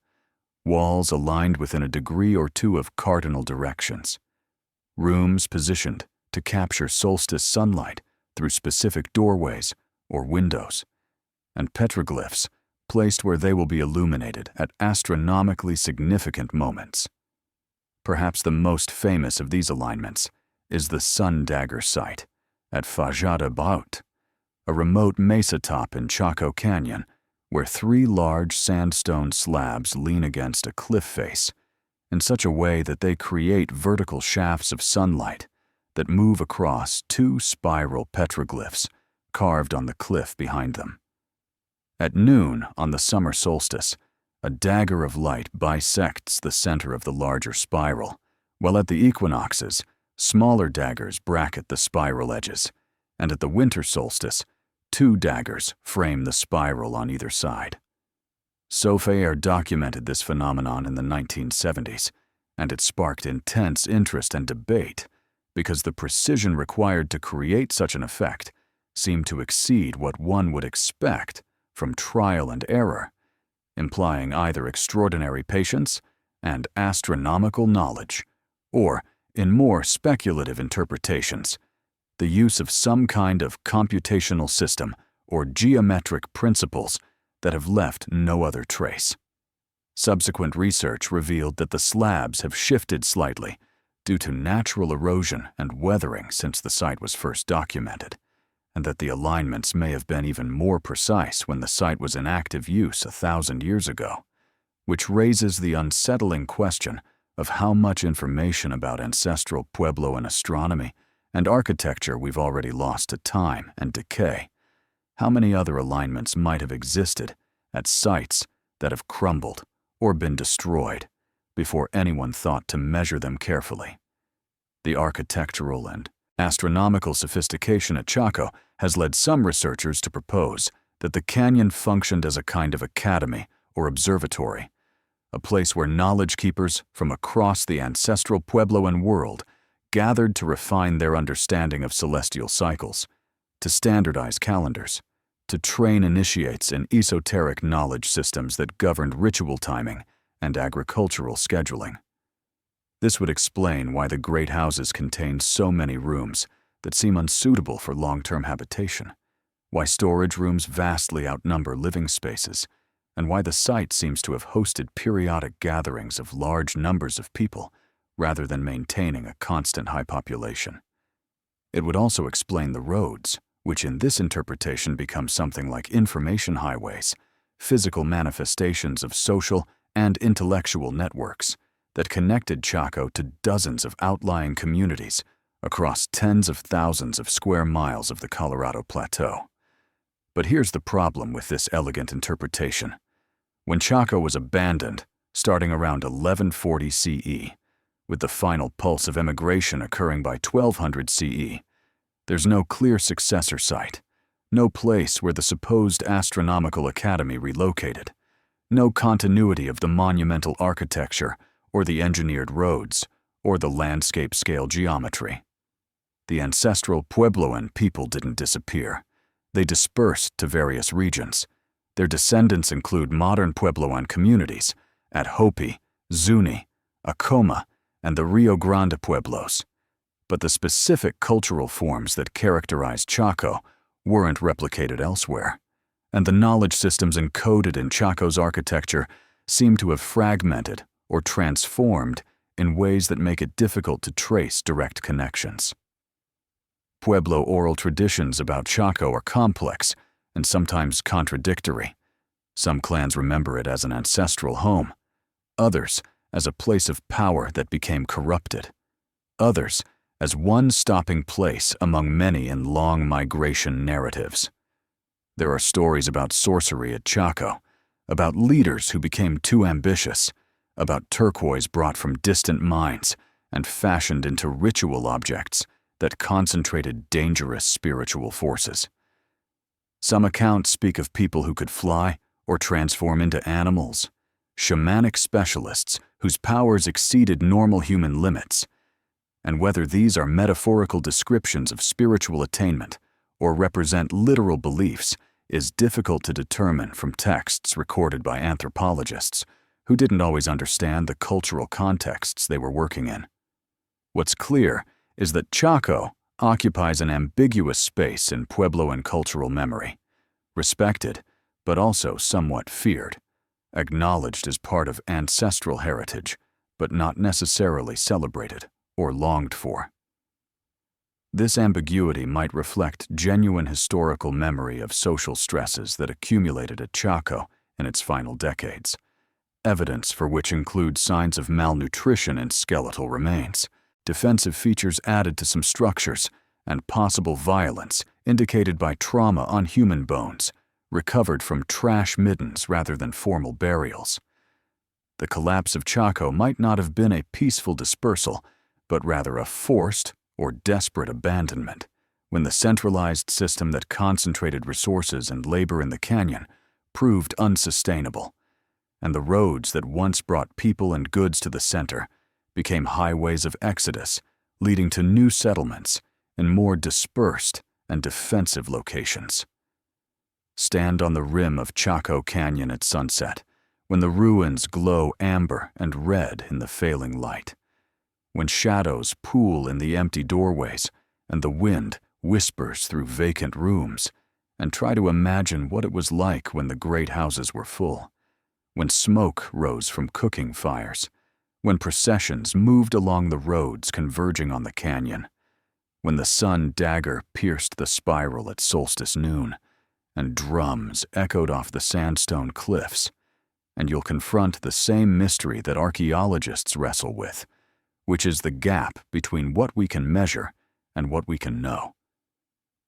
walls aligned within a degree or two of cardinal directions, rooms positioned to capture solstice sunlight through specific doorways or windows, and petroglyphs placed where they will be illuminated at astronomically significant moments. Perhaps the most famous of these alignments is the Sun Dagger site at Fajada Baut, a remote mesa top in Chaco Canyon where 3 large sandstone slabs lean against a cliff face in such a way that they create vertical shafts of sunlight that move across 2 spiral petroglyphs carved on the cliff behind them. At noon on the summer solstice, a dagger of light bisects the center of the larger spiral, while at the equinoxes, smaller daggers bracket the spiral edges, and at the winter solstice, 2 daggers frame the spiral on either side. Sofaer documented this phenomenon in the 1970s, and it sparked intense interest and debate because the precision required to create such an effect seemed to exceed what one would expect from trial and error, implying either extraordinary patience and astronomical knowledge, or, in more speculative interpretations, the use of some kind of computational system or geometric principles that have left no other trace. Subsequent research revealed that the slabs have shifted slightly due to natural erosion and weathering since the site was first documented, and that the alignments may have been even more precise when the site was in active use 1,000 years ago, which raises the unsettling question of how much information about ancestral Puebloan astronomy and architecture we've already lost to time and decay. How many other alignments might have existed at sites that have crumbled or been destroyed before anyone thought to measure them carefully? The architectural and astronomical sophistication at Chaco has led some researchers to propose that the canyon functioned as a kind of academy or observatory, a place where knowledge keepers from across the ancestral Puebloan world gathered to refine their understanding of celestial cycles, to standardize calendars, to train initiates in esoteric knowledge systems that governed ritual timing and agricultural scheduling. This would explain why the great houses contain so many rooms that seem unsuitable for long-term habitation, why storage rooms vastly outnumber living spaces, and why the site seems to have hosted periodic gatherings of large numbers of people rather than maintaining a constant high population. It would also explain the roads, which in this interpretation become something like information highways, physical manifestations of social and intellectual networks that connected Chaco to dozens of outlying communities across tens of thousands of square miles of the Colorado Plateau. But here's the problem with this elegant interpretation. When Chaco was abandoned, starting around 1140 CE, with the final pulse of emigration occurring by 1200 CE, there's no clear successor site, no place where the supposed astronomical academy relocated, no continuity of the monumental architecture or the engineered roads or the landscape-scale geometry. The ancestral Puebloan people didn't disappear. They dispersed to various regions. Their descendants include modern Puebloan communities at Hopi, Zuni, Acoma, and the Rio Grande Pueblos. But the specific cultural forms that characterize Chaco weren't replicated elsewhere, and the knowledge systems encoded in Chaco's architecture seem to have fragmented or transformed in ways that make it difficult to trace direct connections. Pueblo oral traditions about Chaco are complex and sometimes contradictory. Some clans remember it as an ancestral home, others as a place of power that became corrupted, others as one stopping place among many in long migration narratives. There are stories about sorcery at Chaco, about leaders who became too ambitious, about turquoise brought from distant mines and fashioned into ritual objects that concentrated dangerous spiritual forces. Some accounts speak of people who could fly or transform into animals, shamanic specialists whose powers exceeded normal human limits. And whether these are metaphorical descriptions of spiritual attainment or represent literal beliefs is difficult to determine from texts recorded by anthropologists who didn't always understand the cultural contexts they were working in. What's clear is that Chaco occupies an ambiguous space in Puebloan cultural memory, respected but also somewhat feared, acknowledged as part of ancestral heritage, but not necessarily celebrated or longed for. This ambiguity might reflect genuine historical memory of social stresses that accumulated at Chaco in its final decades, evidence for which includes signs of malnutrition in skeletal remains, defensive features added to some structures, and possible violence indicated by trauma on human bones, recovered from trash middens rather than formal burials. The collapse of Chaco might not have been a peaceful dispersal, but rather a forced or desperate abandonment, when the centralized system that concentrated resources and labor in the canyon proved unsustainable, and the roads that once brought people and goods to the center became highways of exodus, leading to new settlements in more dispersed and defensive locations. Stand on the rim of Chaco Canyon at sunset, when the ruins glow amber and red in the failing light, when shadows pool in the empty doorways and the wind whispers through vacant rooms, and try to imagine what it was like when the great houses were full, when smoke rose from cooking fires, when processions moved along the roads converging on the canyon, when the sun dagger pierced the spiral at solstice noon, and drums echoed off the sandstone cliffs, and you'll confront the same mystery that archaeologists wrestle with, which is the gap between what we can measure and what we can know.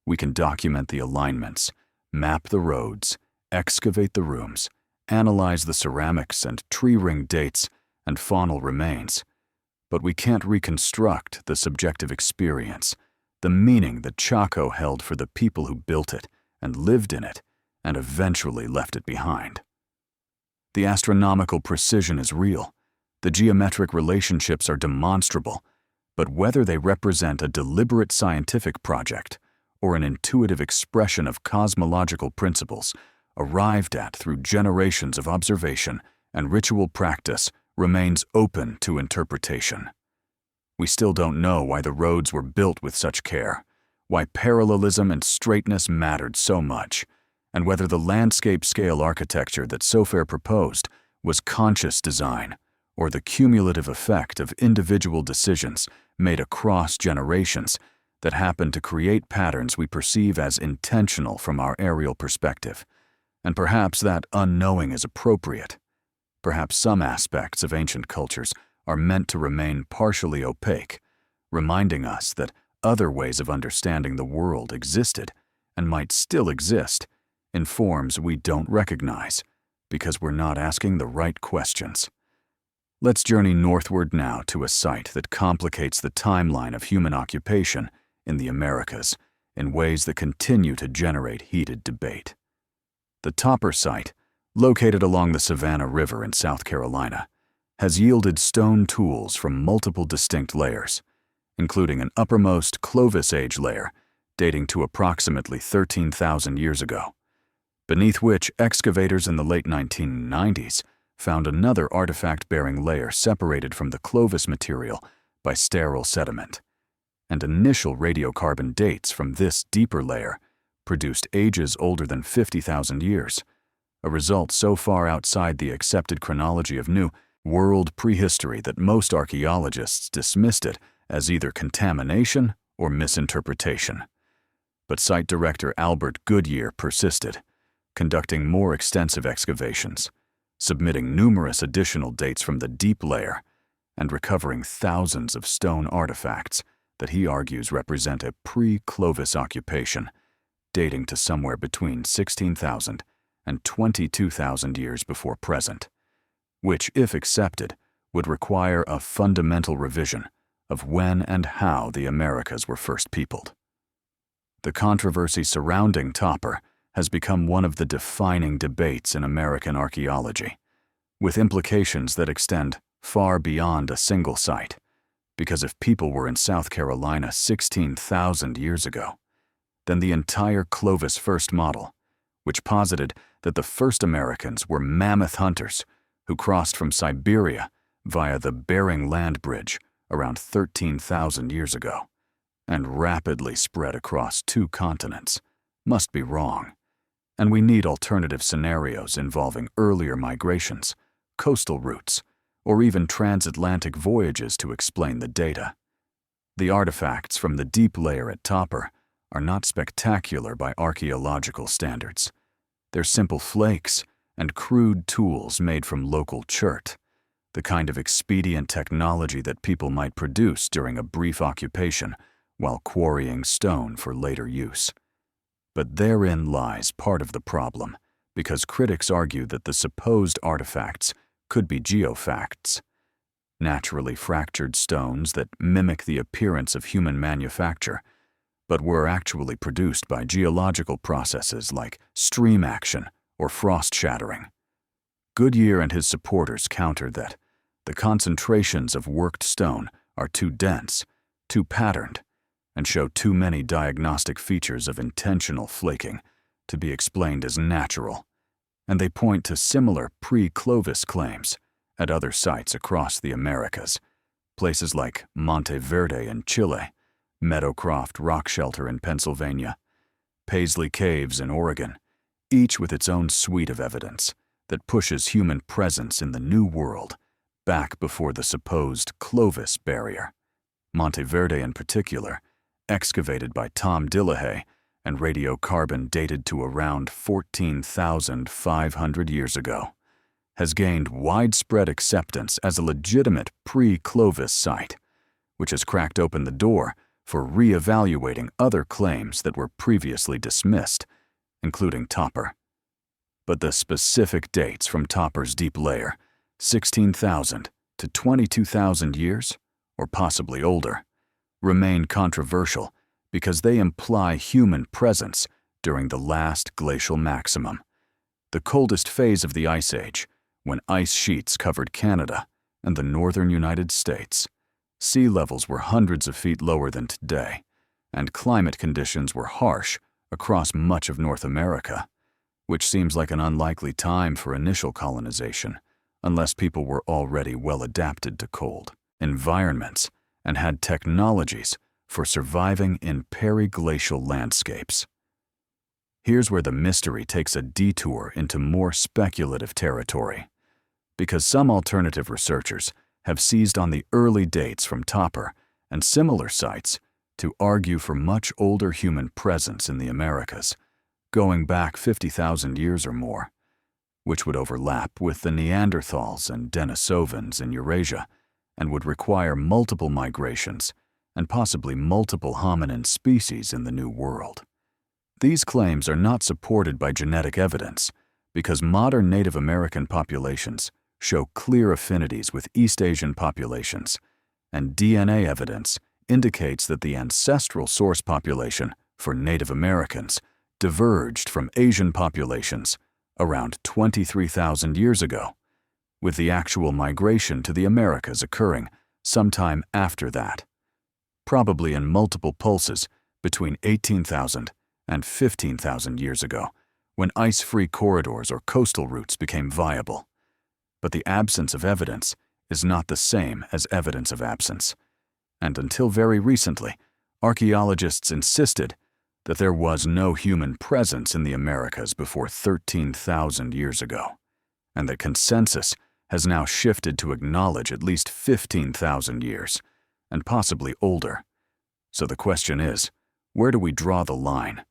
We can document the alignments, map the roads, excavate the rooms, analyze the ceramics and tree ring dates and faunal remains, but we can't reconstruct the subjective experience, the meaning that Chaco held for the people who built it and lived in it and eventually left it behind. The astronomical precision is real, the geometric relationships are demonstrable, but whether they represent a deliberate scientific project or an intuitive expression of cosmological principles arrived at through generations of observation and ritual practice remains open to interpretation. We still don't know why the roads were built with such care, why parallelism and straightness mattered so much, and whether the landscape-scale architecture that Sofer proposed was conscious design or the cumulative effect of individual decisions made across generations that happen to create patterns we perceive as intentional from our aerial perspective. And perhaps that unknowing is appropriate. Perhaps some aspects of ancient cultures are meant to remain partially opaque, reminding us that other ways of understanding the world existed and might still exist in forms we don't recognize because we're not asking the right questions. Let's journey northward now to a site that complicates the timeline of human occupation in the Americas in ways that continue to generate heated debate. The Topper site, located along the Savannah River in South Carolina, has yielded stone tools from multiple distinct layers, including an uppermost Clovis Age layer dating to approximately 13,000 years ago, beneath which excavators in the late 1990s found another artifact-bearing layer separated from the Clovis material by sterile sediment, and initial radiocarbon dates from this deeper layer produced ages older than 50,000 years, a result so far outside the accepted chronology of New World prehistory that most archaeologists dismissed it as either contamination or misinterpretation. But site director Albert Goodyear persisted, conducting more extensive excavations, submitting numerous additional dates from the deep layer, and recovering thousands of stone artifacts that he argues represent a pre-Clovis occupation, dating to somewhere between 16,000 and 22,000 years before present, which, if accepted, would require a fundamental revision of when and how the Americas were first peopled. The controversy surrounding Topper has become one of the defining debates in American archaeology, with implications that extend far beyond a single site, because if people were in South Carolina 16,000 years ago, then the entire Clovis first model, which posited that the first Americans were mammoth hunters who crossed from Siberia via the Bering Land Bridge around 13,000 years ago and rapidly spread across 2 continents, must be wrong, and we need alternative scenarios involving earlier migrations, coastal routes, or even transatlantic voyages to explain the data. The artifacts from the deep layer at Topper are not spectacular by archaeological standards. They're simple flakes and crude tools made from local chert, the kind of expedient technology that people might produce during a brief occupation while quarrying stone for later use. But therein lies part of the problem, because critics argue that the supposed artifacts could be geofacts, naturally fractured stones that mimic the appearance of human manufacture, but were actually produced by geological processes like stream action or frost shattering. Goodyear and his supporters countered that the concentrations of worked stone are too dense, too patterned, and show too many diagnostic features of intentional flaking to be explained as natural, and they point to similar pre-Clovis claims at other sites across the Americas, places like Monte Verde in Chile, Meadowcroft Rock Shelter in Pennsylvania, Paisley Caves in Oregon, each with its own suite of evidence that pushes human presence in the New World back before the supposed Clovis barrier. Monte Verde in particular, excavated by Tom Dillahay and radiocarbon dated to around 14,500 years ago, has gained widespread acceptance as a legitimate pre-Clovis site, which has cracked open the door for re-evaluating other claims that were previously dismissed, including Topper. But the specific dates from Topper's deep layer, 16,000 to 22,000 years, or possibly older, remain controversial because they imply human presence during the last glacial maximum, the coldest phase of the Ice Age, when ice sheets covered Canada and the northern United States. Sea levels were hundreds of feet lower than today, and climate conditions were harsh across much of North America, which seems like an unlikely time for initial colonization, unless people were already well adapted to cold environments and had technologies for surviving in periglacial landscapes. Here's where the mystery takes a detour into more speculative territory, because some alternative researchers have seized on the early dates from Topper and similar sites to argue for much older human presence in the Americas, going back 50,000 years or more, which would overlap with the Neanderthals and Denisovans in Eurasia and would require multiple migrations and possibly multiple hominin species in the New World. These claims are not supported by genetic evidence because modern Native American populations show clear affinities with East Asian populations, and DNA evidence indicates that the ancestral source population for Native Americans diverged from Asian populations around 23,000 years ago, with the actual migration to the Americas occurring sometime after that, probably in multiple pulses between 18,000 and 15,000 years ago, when ice-free corridors or coastal routes became viable. But the absence of evidence is not the same as evidence of absence, and until very recently, archaeologists insisted that there was no human presence in the Americas before 13,000 years ago, and that consensus has now shifted to acknowledge at least 15,000 years, and possibly older. So the question is, where do we draw the line?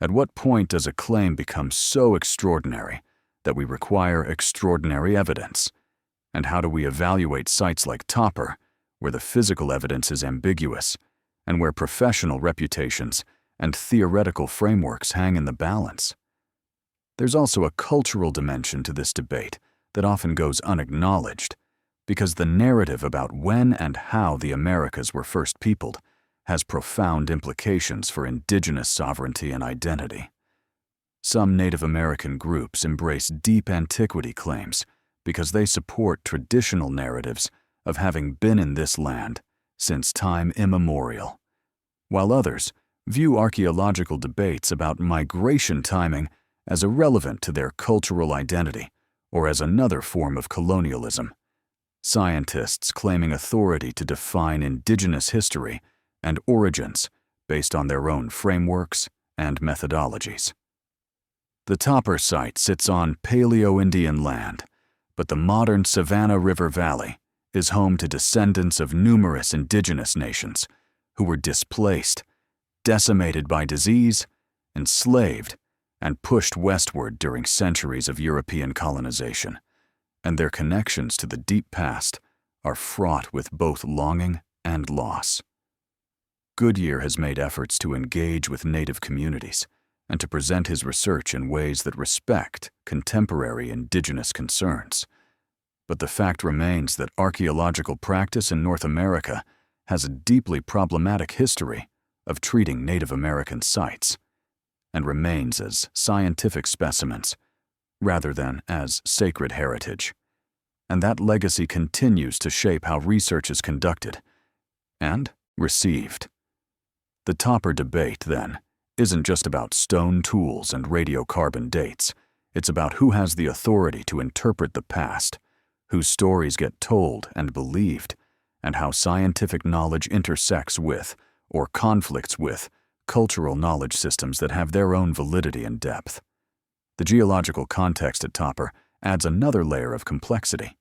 At what point does a claim become so extraordinary that we require extraordinary evidence? And how do we evaluate sites like Topper, where the physical evidence is ambiguous, and where professional reputations and theoretical frameworks hang in the balance? There's also a cultural dimension to this debate that often goes unacknowledged, because the narrative about when and how the Americas were first peopled has profound implications for indigenous sovereignty and identity. Some Native American groups embrace deep antiquity claims because they support traditional narratives of having been in this land since time immemorial, while others view archaeological debates about migration timing as irrelevant to their cultural identity or as another form of colonialism. Scientists claiming authority to define indigenous history and origins based on their own frameworks and methodologies. The Topper site sits on Paleo-Indian land, but the modern Savannah River Valley is home to descendants of numerous indigenous nations who were displaced, decimated by disease, enslaved, and pushed westward during centuries of European colonization, and their connections to the deep past are fraught with both longing and loss. Goodyear has made efforts to engage with Native communities and to present his research in ways that respect contemporary indigenous concerns. But the fact remains that archaeological practice in North America has a deeply problematic history of treating Native American sites, and remains as scientific specimens rather than as sacred heritage. And that legacy continues to shape how research is conducted and received. The Topper debate, then, isn't just about stone tools and radiocarbon dates. It's about who has the authority to interpret the past, whose stories get told and believed, and how scientific knowledge intersects with, or conflicts with, cultural knowledge systems that have their own validity and depth. The geological context at Topper adds another layer of complexity,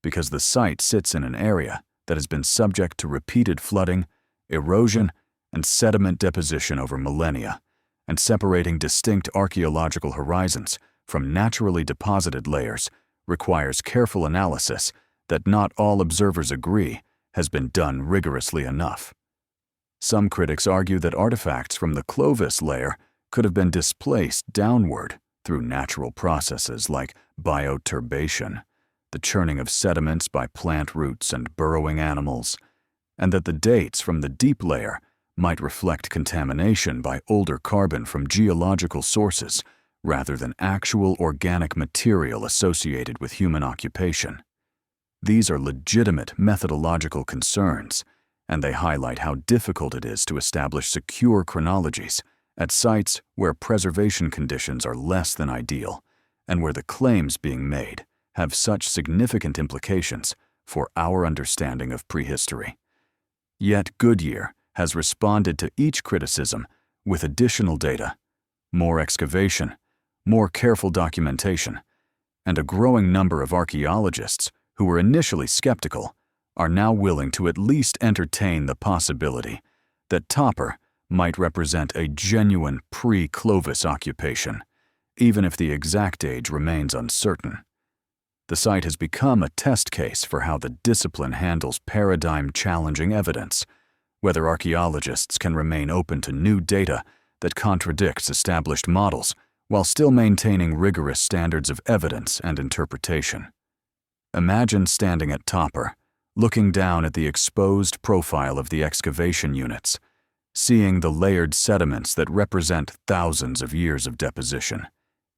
because the site sits in an area that has been subject to repeated flooding, erosion, and sediment deposition over millennia, and separating distinct archaeological horizons from naturally deposited layers requires careful analysis that not all observers agree has been done rigorously enough. Some critics argue that artifacts from the Clovis layer could have been displaced downward through natural processes like bioturbation, the churning of sediments by plant roots and burrowing animals, and that the dates from the deep layer might reflect contamination by older carbon from geological sources rather than actual organic material associated with human occupation. These are legitimate methodological concerns, and they highlight how difficult it is to establish secure chronologies at sites where preservation conditions are less than ideal and where the claims being made have such significant implications for our understanding of prehistory. Yet Goodyear has responded to each criticism with additional data, more excavation, more careful documentation, and a growing number of archaeologists who were initially skeptical are now willing to at least entertain the possibility that Topper might represent a genuine pre-Clovis occupation, even if the exact age remains uncertain. The site has become a test case for how the discipline handles paradigm-challenging evidence, whether archaeologists can remain open to new data that contradicts established models while still maintaining rigorous standards of evidence and interpretation. Imagine standing at Topper, looking down at the exposed profile of the excavation units, seeing the layered sediments that represent thousands of years of deposition,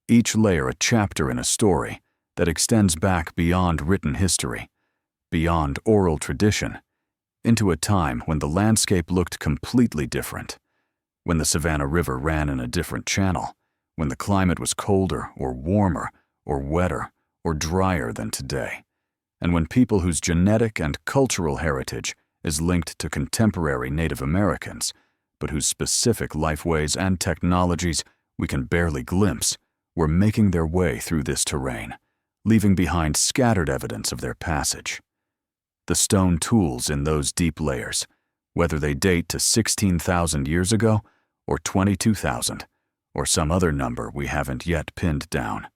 each layer a chapter in a story that extends back beyond written history, beyond oral tradition, into a time when the landscape looked completely different, when the Savannah River ran in a different channel, when the climate was colder or warmer or wetter or drier than today, and when people whose genetic and cultural heritage is linked to contemporary Native Americans, but whose specific lifeways and technologies we can barely glimpse, were making their way through this terrain, leaving behind scattered evidence of their passage. The stone tools in those deep layers, whether they date to 16,000 years ago or 22,000, or some other number we haven't yet pinned down,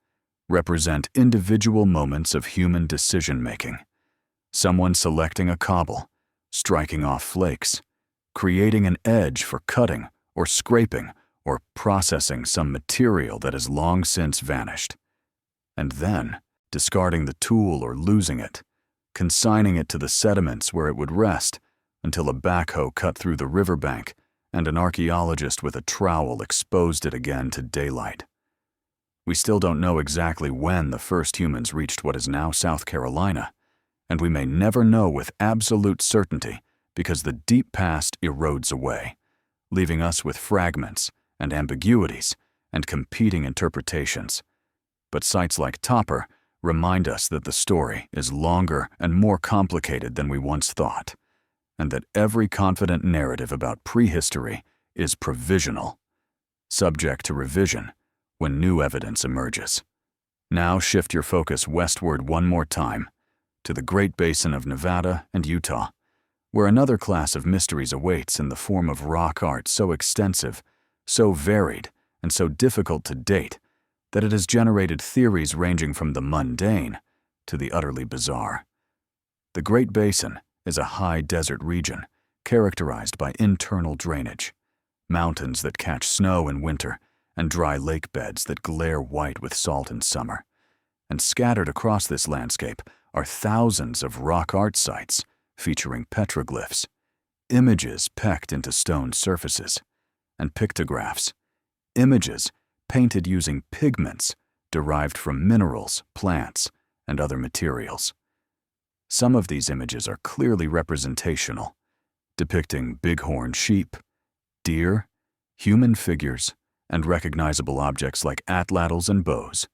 represent individual moments of human decision-making. Someone selecting a cobble, striking off flakes, creating an edge for cutting or scraping or processing some material that has long since vanished, and then discarding the tool or losing it, consigning it to the sediments where it would rest until a backhoe cut through the riverbank and an archaeologist with a trowel exposed it again to daylight. We still don't know exactly when the first humans reached what is now South Carolina, and we may never know with absolute certainty because the deep past erodes away, leaving us with fragments and ambiguities and competing interpretations. But sites like Topper remind us that the story is longer and more complicated than we once thought, and that every confident narrative about prehistory is provisional, subject to revision when new evidence emerges. Now shift your focus westward one more time, to the Great Basin of Nevada and Utah, where another class of mysteries awaits in the form of rock art so extensive, so varied, and so difficult to date that it has generated theories ranging from the mundane to the utterly bizarre. The Great Basin is a high desert region characterized by internal drainage, mountains that catch snow in winter and dry lake beds that glare white with salt in summer. And scattered across this landscape are thousands of rock art sites featuring petroglyphs, images pecked into stone surfaces, and pictographs, images painted using pigments derived from minerals, plants, and other materials. Some of these images are clearly representational, depicting bighorn sheep, deer, human figures, and recognizable objects like atlatls and bows,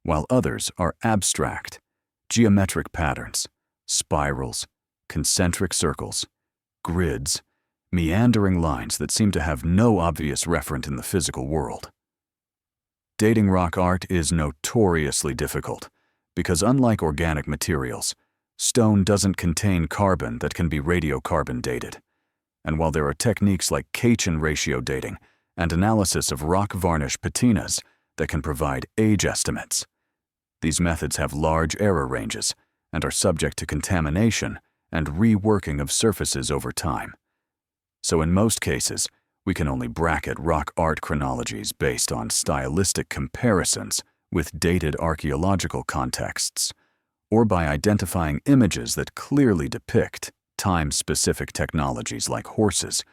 while others are abstract, geometric patterns, spirals, concentric circles, grids, meandering lines that seem to have no obvious referent in the physical world. Dating rock art is notoriously difficult because, unlike organic materials, stone doesn't contain carbon that can be radiocarbon dated. And while there are techniques like Cachen ratio dating and analysis of rock varnish patinas that can provide age estimates, these methods have large error ranges and are subject to contamination and reworking of surfaces over time. So in most cases, we can only bracket rock art chronologies based on stylistic comparisons with dated archaeological contexts, or by identifying images that clearly depict time-specific technologies like horses,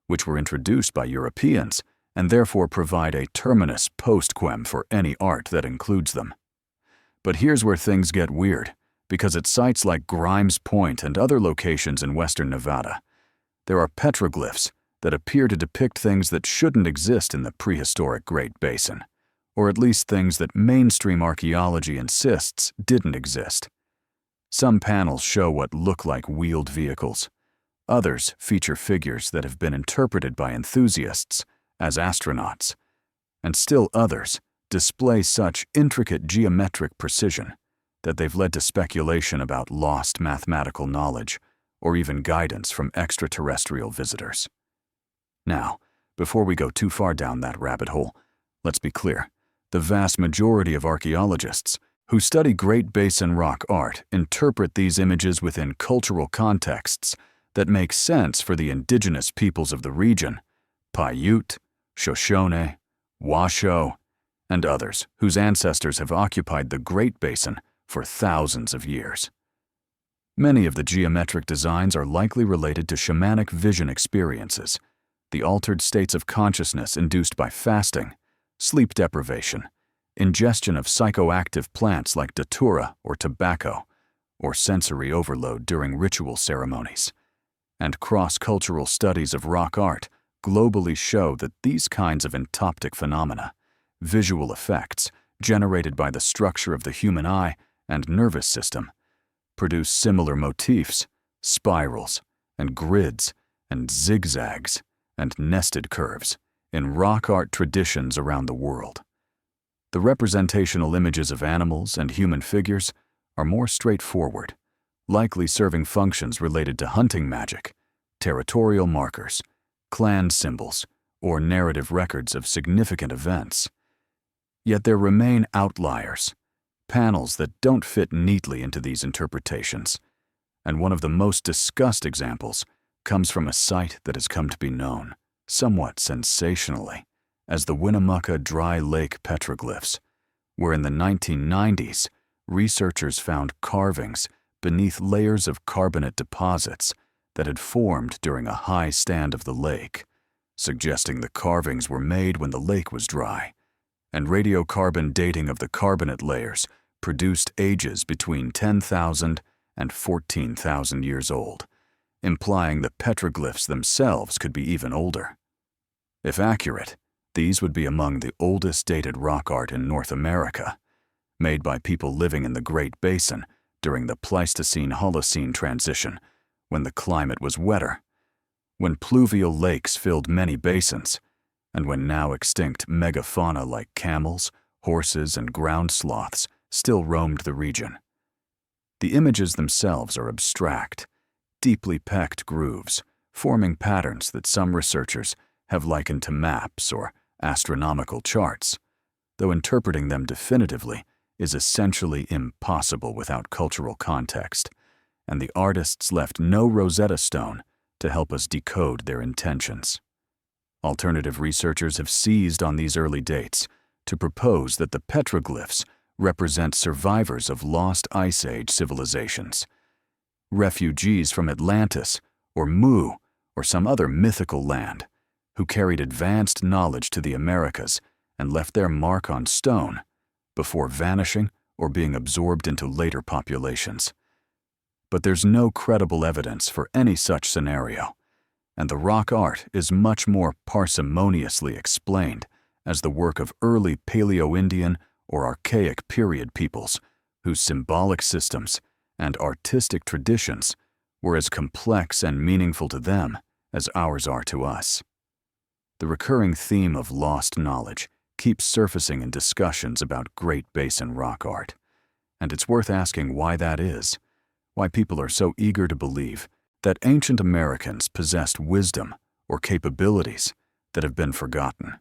which were introduced by Europeans and therefore provide a terminus postquem for any art that includes them. But here's where things get weird, because at sites like Grimes Point and other locations in western Nevada, there are petroglyphs that appear to depict things that shouldn't exist in the prehistoric Great Basin, or at least things that mainstream archaeology insists didn't exist. Some panels show what look like wheeled vehicles. Others feature figures that have been interpreted by enthusiasts as astronauts, and still others display such intricate geometric precision that they've led to speculation about lost mathematical knowledge or even guidance from extraterrestrial visitors. Now, before we go too far down that rabbit hole, let's be clear. The vast majority of archaeologists who study Great Basin rock art interpret these images within cultural contexts that make sense for the indigenous peoples of the region, Paiute, Shoshone, Washoe, and others whose ancestors have occupied the Great Basin for thousands of years. Many of the geometric designs are likely related to shamanic vision experiences, the altered states of consciousness induced by fasting, sleep deprivation, ingestion of psychoactive plants like datura or tobacco, or sensory overload during ritual ceremonies. And cross-cultural studies of rock art globally show that these kinds of entoptic phenomena, visual effects generated by the structure of the human eye and nervous system, produce similar motifs, spirals, and grids, and zigzags, and nested curves in rock art traditions around the world. The representational images of animals and human figures are more straightforward, likely serving functions related to hunting magic, territorial markers, clan symbols, or narrative records of significant events. Yet there remain outliers, panels that don't fit neatly into these interpretations, and one of the most discussed examples comes from a site that has come to be known, somewhat sensationally, as the Winnemucca Dry Lake petroglyphs, where in the 1990s, researchers found carvings beneath layers of carbonate deposits that had formed during a high stand of the lake, suggesting the carvings were made when the lake was dry, and radiocarbon dating of the carbonate layers produced ages between 10,000 and 14,000 years old, implying the petroglyphs themselves could be even older. If accurate, these would be among the oldest dated rock art in North America, made by people living in the Great Basin during the Pleistocene-Holocene transition, when the climate was wetter, when pluvial lakes filled many basins, and when now extinct megafauna like camels, horses, and ground sloths still roamed the region. The images themselves are abstract, deeply pecked grooves, forming patterns that some researchers have likened to maps or astronomical charts, though interpreting them definitively is essentially impossible without cultural context, and the artists left no Rosetta Stone to help us decode their intentions. Alternative researchers have seized on these early dates to propose that the petroglyphs represent survivors of lost Ice Age civilizations, refugees from Atlantis or Mu or some other mythical land who carried advanced knowledge to the Americas and left their mark on stone before vanishing or being absorbed into later populations. But there's no credible evidence for any such scenario, and the rock art is much more parsimoniously explained as the work of early Paleo-Indian or Archaic period peoples whose symbolic systems and artistic traditions were as complex and meaningful to them as ours are to us. The recurring theme of lost knowledge keeps surfacing in discussions about Great Basin rock art, and it's worth asking why that is, why people are so eager to believe that ancient Americans possessed wisdom or capabilities that have been forgotten.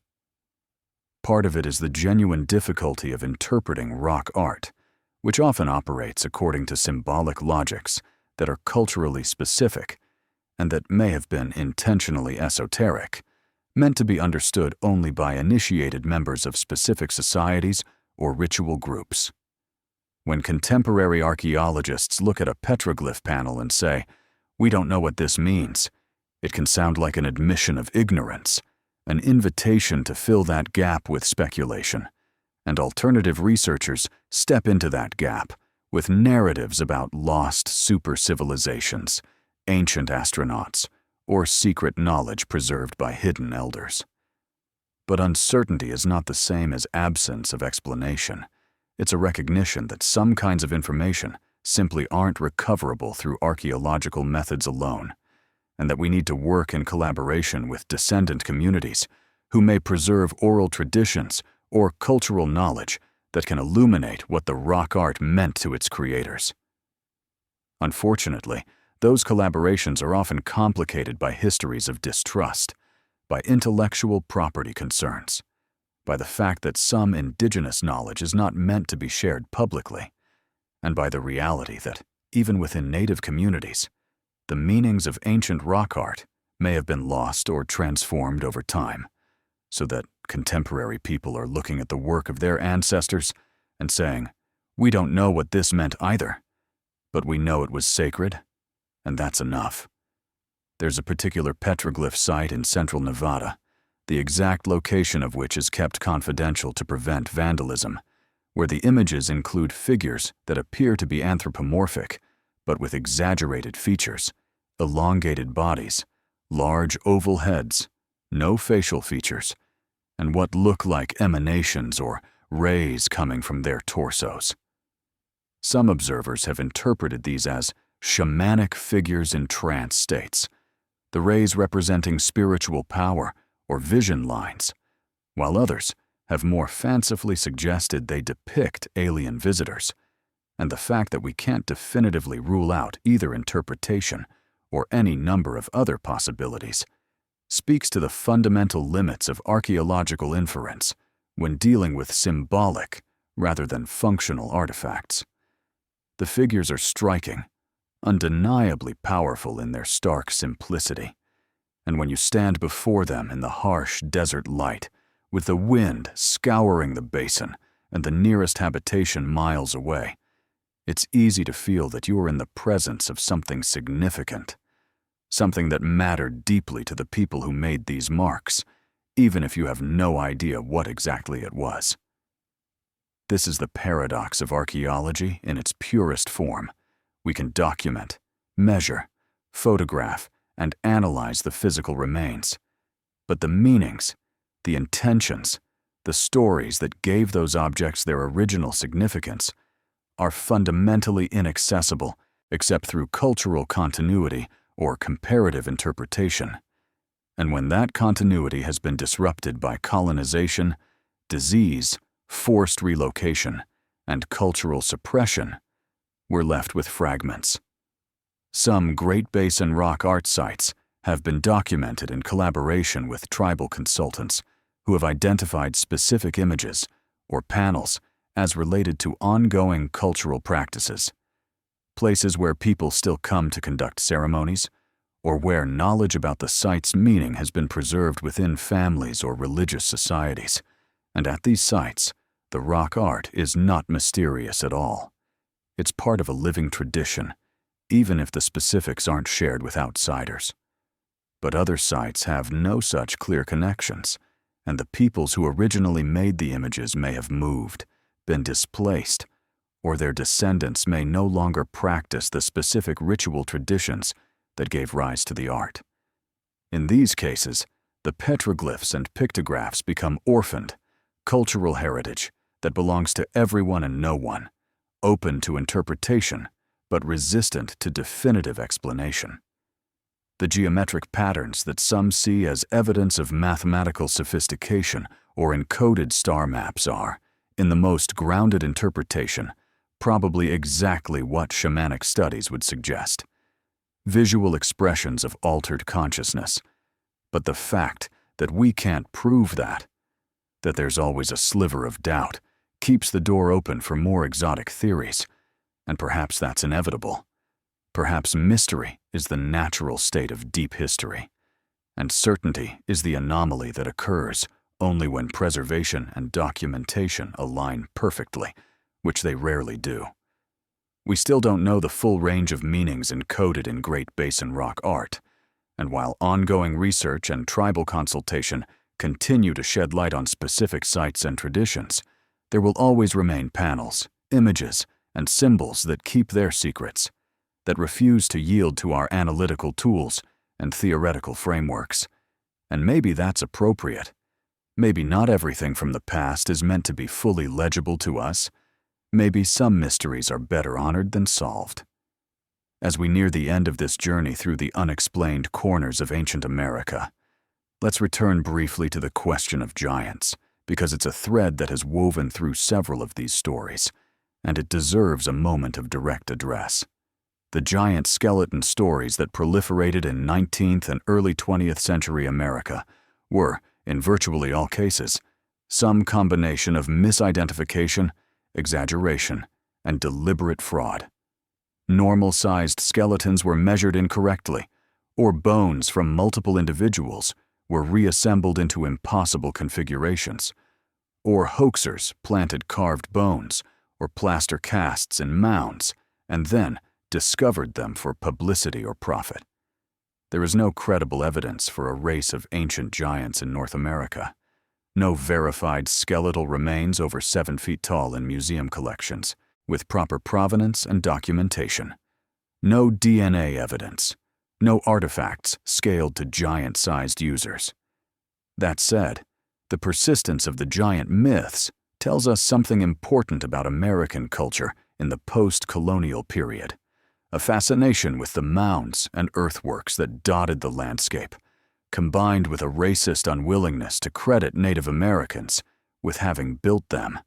Part of it is the genuine difficulty of interpreting rock art, which often operates according to symbolic logics that are culturally specific and that may have been intentionally esoteric, meant to be understood only by initiated members of specific societies or ritual groups. When contemporary archaeologists look at a petroglyph panel and say, "We don't know what this means," it can sound like an admission of ignorance, an invitation to fill that gap with speculation, and alternative researchers step into that gap with narratives about lost super-civilizations, ancient astronauts, or secret knowledge preserved by hidden elders. But uncertainty is not the same as absence of explanation. It's a recognition that some kinds of information simply aren't recoverable through archaeological methods alone, and that we need to work in collaboration with descendant communities who may preserve oral traditions or cultural knowledge that can illuminate what the rock art meant to its creators. Unfortunately, those collaborations are often complicated by histories of distrust, by intellectual property concerns, by the fact that some indigenous knowledge is not meant to be shared publicly, and by the reality that, even within native communities, the meanings of ancient rock art may have been lost or transformed over time, so that contemporary people are looking at the work of their ancestors and saying, "We don't know what this meant either, but we know it was sacred, and that's enough." There's a particular petroglyph site in central Nevada, the exact location of which is kept confidential to prevent vandalism, where the images include figures that appear to be anthropomorphic, but with exaggerated features, elongated bodies, large oval heads, no facial features, and what look like emanations or rays coming from their torsos. Some observers have interpreted these as shamanic figures in trance states, the rays representing spiritual power or vision lines, while others have more fancifully suggested they depict alien visitors, and the fact that we can't definitively rule out either interpretation or any number of other possibilities speaks to the fundamental limits of archaeological inference when dealing with symbolic rather than functional artifacts. The figures are striking, undeniably powerful in their stark simplicity, and when you stand before them in the harsh desert light, with the wind scouring the basin and the nearest habitation miles away, it's easy to feel that you are in the presence of something significant, something that mattered deeply to the people who made these marks, even if you have no idea what exactly it was. This is the paradox of archaeology in its purest form. We can document, measure, photograph, and analyze the physical remains. But the meanings, the intentions, the stories that gave those objects their original significance are fundamentally inaccessible except through cultural continuity or comparative interpretation. And when that continuity has been disrupted by colonization, disease, forced relocation, and cultural suppression, we're left with fragments. Some Great Basin rock art sites have been documented in collaboration with tribal consultants who have identified specific images or panels as related to ongoing cultural practices, places where people still come to conduct ceremonies, or where knowledge about the site's meaning has been preserved within families or religious societies. And at these sites, the rock art is not mysterious at all. It's part of a living tradition, even if the specifics aren't shared with outsiders. But other sites have no such clear connections, and the peoples who originally made the images may have moved, been displaced, or their descendants may no longer practice the specific ritual traditions that gave rise to the art. In these cases, the petroglyphs and pictographs become orphaned, cultural heritage that belongs to everyone and no one, open to interpretation, but resistant to definitive explanation. The geometric patterns that some see as evidence of mathematical sophistication or encoded star maps are, in the most grounded interpretation, probably exactly what shamanic studies would suggest. Visual expressions of altered consciousness. But the fact that we can't prove that there's always a sliver of doubt, keeps the door open for more exotic theories, and perhaps that's inevitable. Perhaps mystery is the natural state of deep history, and certainty is the anomaly that occurs only when preservation and documentation align perfectly, which they rarely do. We still don't know the full range of meanings encoded in Great Basin rock art, and while ongoing research and tribal consultation continue to shed light on specific sites and traditions, there will always remain panels, images, and symbols that keep their secrets, that refuse to yield to our analytical tools and theoretical frameworks. And maybe that's appropriate. Maybe not everything from the past is meant to be fully legible to us. Maybe some mysteries are better honored than solved. As we near the end of this journey through the unexplained corners of ancient America, Let's return briefly to the question of giants, because it's a thread that has woven through several of these stories, and it deserves a moment of direct address. The giant skeleton stories that proliferated in 19th and early 20th century America were, in virtually all cases, some combination of misidentification, exaggeration, and deliberate fraud. Normal-sized skeletons were measured incorrectly, or bones from multiple individuals were reassembled into impossible configurations, or hoaxers planted carved bones or plaster casts in mounds and then discovered them for publicity or profit. There is no credible evidence for a race of ancient giants in North America. No verified skeletal remains over 7 feet tall in museum collections, with proper provenance and documentation. No DNA evidence. No artifacts scaled to giant-sized users. That said, the persistence of the giant myths tells us something important about American culture in the post-colonial period. A fascination with the mounds and earthworks that dotted the landscape, combined with a racist unwillingness to credit Native Americans with having built them,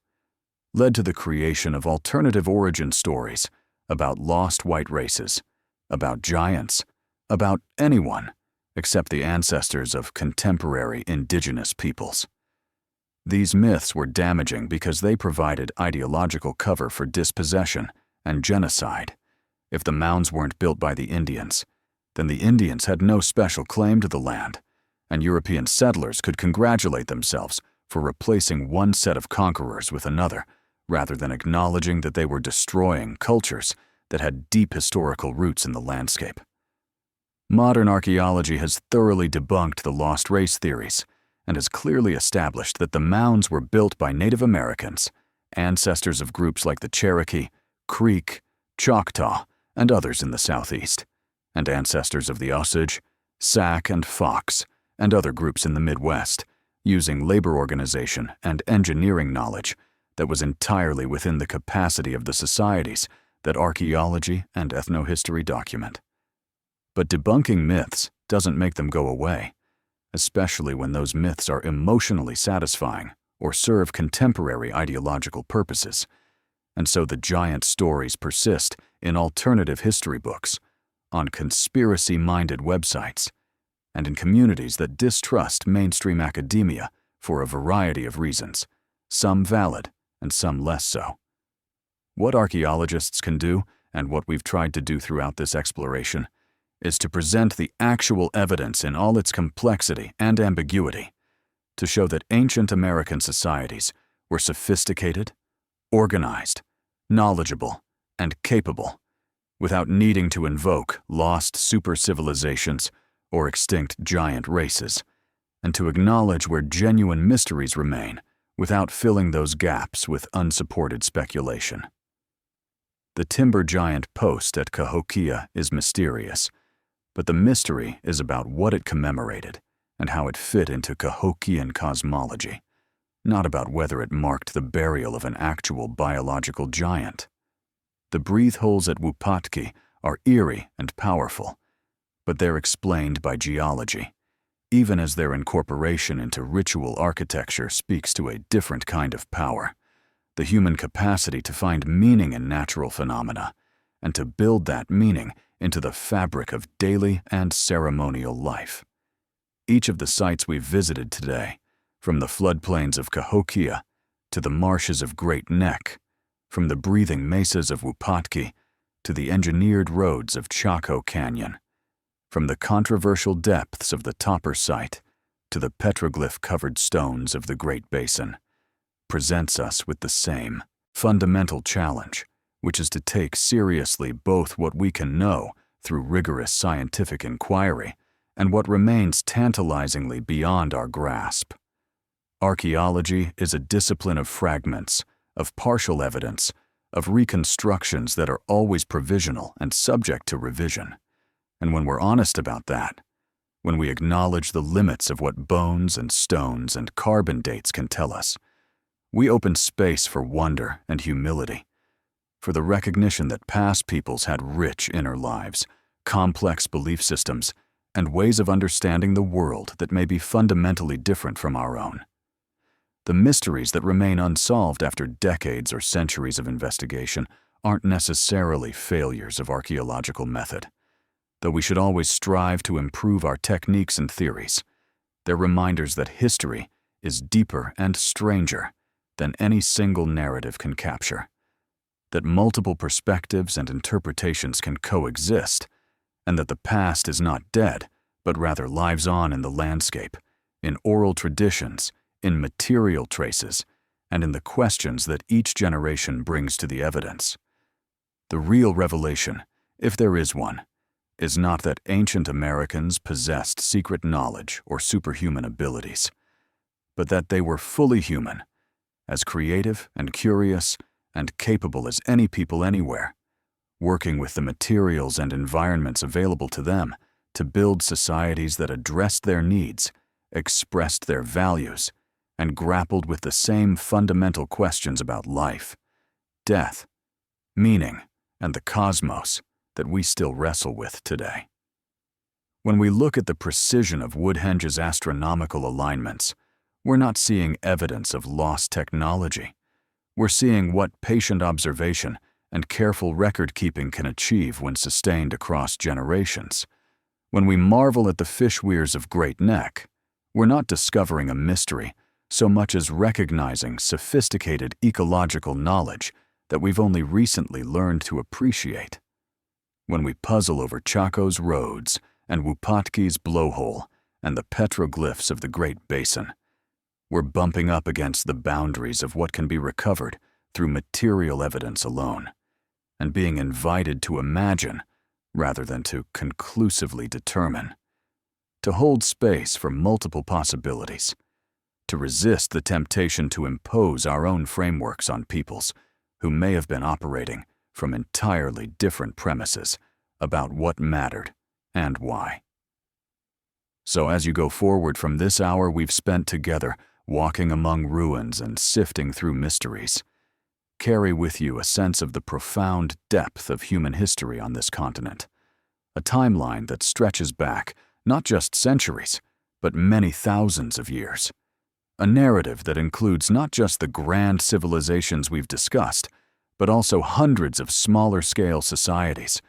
led to the creation of alternative origin stories about lost white races, about giants, about anyone except the ancestors of contemporary indigenous peoples. These myths were damaging because they provided ideological cover for dispossession and genocide. If the mounds weren't built by the Indians, then the Indians had no special claim to the land, and European settlers could congratulate themselves for replacing one set of conquerors with another, rather than acknowledging that they were destroying cultures that had deep historical roots in the landscape. Modern archaeology has thoroughly debunked the lost race theories and has clearly established that the mounds were built by Native Americans, ancestors of groups like the Cherokee, Creek, Choctaw, and others in the Southeast, and ancestors of the Osage, Sac, and Fox, and other groups in the Midwest, using labor organization and engineering knowledge that was entirely within the capacity of the societies that archaeology and ethnohistory document. But debunking myths doesn't make them go away, especially when those myths are emotionally satisfying or serve contemporary ideological purposes. And so the giant stories persist in alternative history books, on conspiracy-minded websites, and in communities that distrust mainstream academia for a variety of reasons, some valid and some less so. What archaeologists can do, and what we've tried to do throughout this exploration, is to present the actual evidence in all its complexity and ambiguity, to show that ancient American societies were sophisticated, organized, knowledgeable, and capable, without needing to invoke lost super-civilizations or extinct giant races, and to acknowledge where genuine mysteries remain without filling those gaps with unsupported speculation. The timber giant post at Cahokia is mysterious, but the mystery is about what it commemorated and how it fit into Cahokian cosmology, not about whether it marked the burial of an actual biological giant. The breathe holes at Wupatki are eerie and powerful, but they're explained by geology, even as their incorporation into ritual architecture speaks to a different kind of power, the human capacity to find meaning in natural phenomena and to build that meaning into the fabric of daily and ceremonial life. Each of the sites we've visited today, from the floodplains of Cahokia to the marshes of Great Neck, from the breathing mesas of Wupatki to the engineered roads of Chaco Canyon, from the controversial depths of the Topper site to the petroglyph-covered stones of the Great Basin, presents us with the same fundamental challenge, which is to take seriously both what we can know through rigorous scientific inquiry and what remains tantalizingly beyond our grasp. Archaeology is a discipline of fragments, of partial evidence, of reconstructions that are always provisional and subject to revision. And when we're honest about that, when we acknowledge the limits of what bones and stones and carbon dates can tell us, we open space for wonder and humility, for the recognition that past peoples had rich inner lives, complex belief systems, and ways of understanding the world that may be fundamentally different from our own. The mysteries that remain unsolved after decades or centuries of investigation aren't necessarily failures of archaeological method. Though we should always strive to improve our techniques and theories, they're reminders that history is deeper and stranger than any single narrative can capture, that multiple perspectives and interpretations can coexist, and that the past is not dead, but rather lives on in the landscape, in oral traditions, in material traces, and in the questions that each generation brings to the evidence. The real revelation, if there is one, is not that ancient Americans possessed secret knowledge or superhuman abilities, but that they were fully human, as creative and curious and capable as any people anywhere, working with the materials and environments available to them to build societies that addressed their needs, expressed their values, and grappled with the same fundamental questions about life, death, meaning, and the cosmos that we still wrestle with today. When we look at the precision of Woodhenge's astronomical alignments, we're not seeing evidence of lost technology. We're seeing what patient observation and careful record-keeping can achieve when sustained across generations. When we marvel at the fish weirs of Great Neck, we're not discovering a mystery so much as recognizing sophisticated ecological knowledge that we've only recently learned to appreciate. When we puzzle over Chaco's roads and Wupatki's blowhole and the petroglyphs of the Great Basin, we're bumping up against the boundaries of what can be recovered through material evidence alone, and being invited to imagine rather than to conclusively determine, to hold space for multiple possibilities, to resist the temptation to impose our own frameworks on peoples who may have been operating from entirely different premises about what mattered and why. So as you go forward from this hour we've spent together walking among ruins and sifting through mysteries, carry with you a sense of the profound depth of human history on this continent, a timeline that stretches back not just centuries, but many thousands of years, a narrative that includes not just the grand civilizations we've discussed, but also hundreds of smaller-scale societies,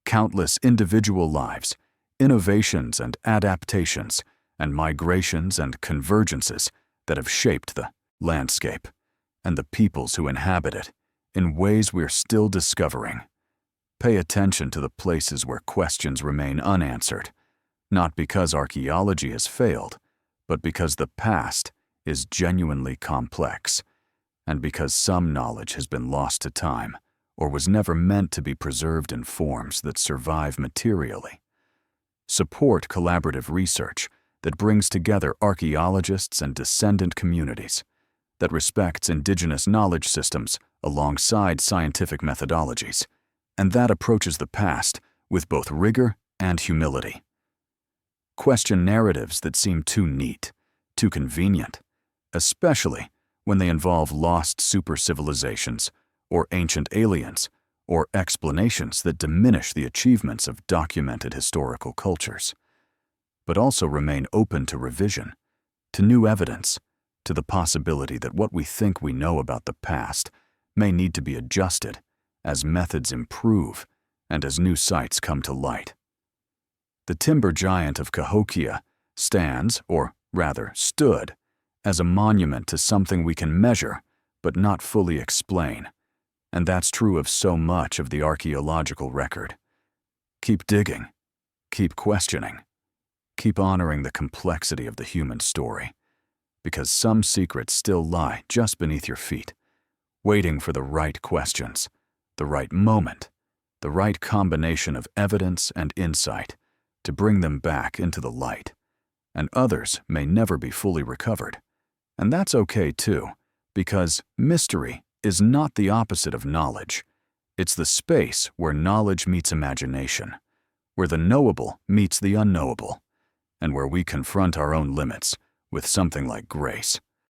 countless individual lives, innovations and adaptations, and migrations and convergences that have shaped the landscape and the peoples who inhabit it in ways we're still discovering. Pay attention to the places where questions remain unanswered, not because archaeology has failed, but because the past is genuinely complex, and because some knowledge has been lost to time or was never meant to be preserved in forms that survive materially. Support collaborative research that brings together archaeologists and descendant communities, that respects indigenous knowledge systems alongside scientific methodologies, and that approaches the past with both rigor and humility. Question narratives that seem too neat, too convenient, especially when they involve lost super-civilizations or ancient aliens or explanations that diminish the achievements of documented historical cultures, but also remain open to revision, to new evidence, to the possibility that what we think we know about the past may need to be adjusted as methods improve and as new sites come to light. The timber giant of Cahokia stands, or rather stood, as a monument to something we can measure but not fully explain, and that's true of so much of the archaeological record. Keep digging, keep questioning, keep honoring the complexity of the human story, because some secrets still lie just beneath your feet, waiting for the right questions, the right moment, the right combination of evidence and insight to bring them back into the light. And others may never be fully recovered. And that's okay too, because mystery is not the opposite of knowledge. It's the space where knowledge meets imagination, where the knowable meets the unknowable, and where we confront our own limits with something like grace.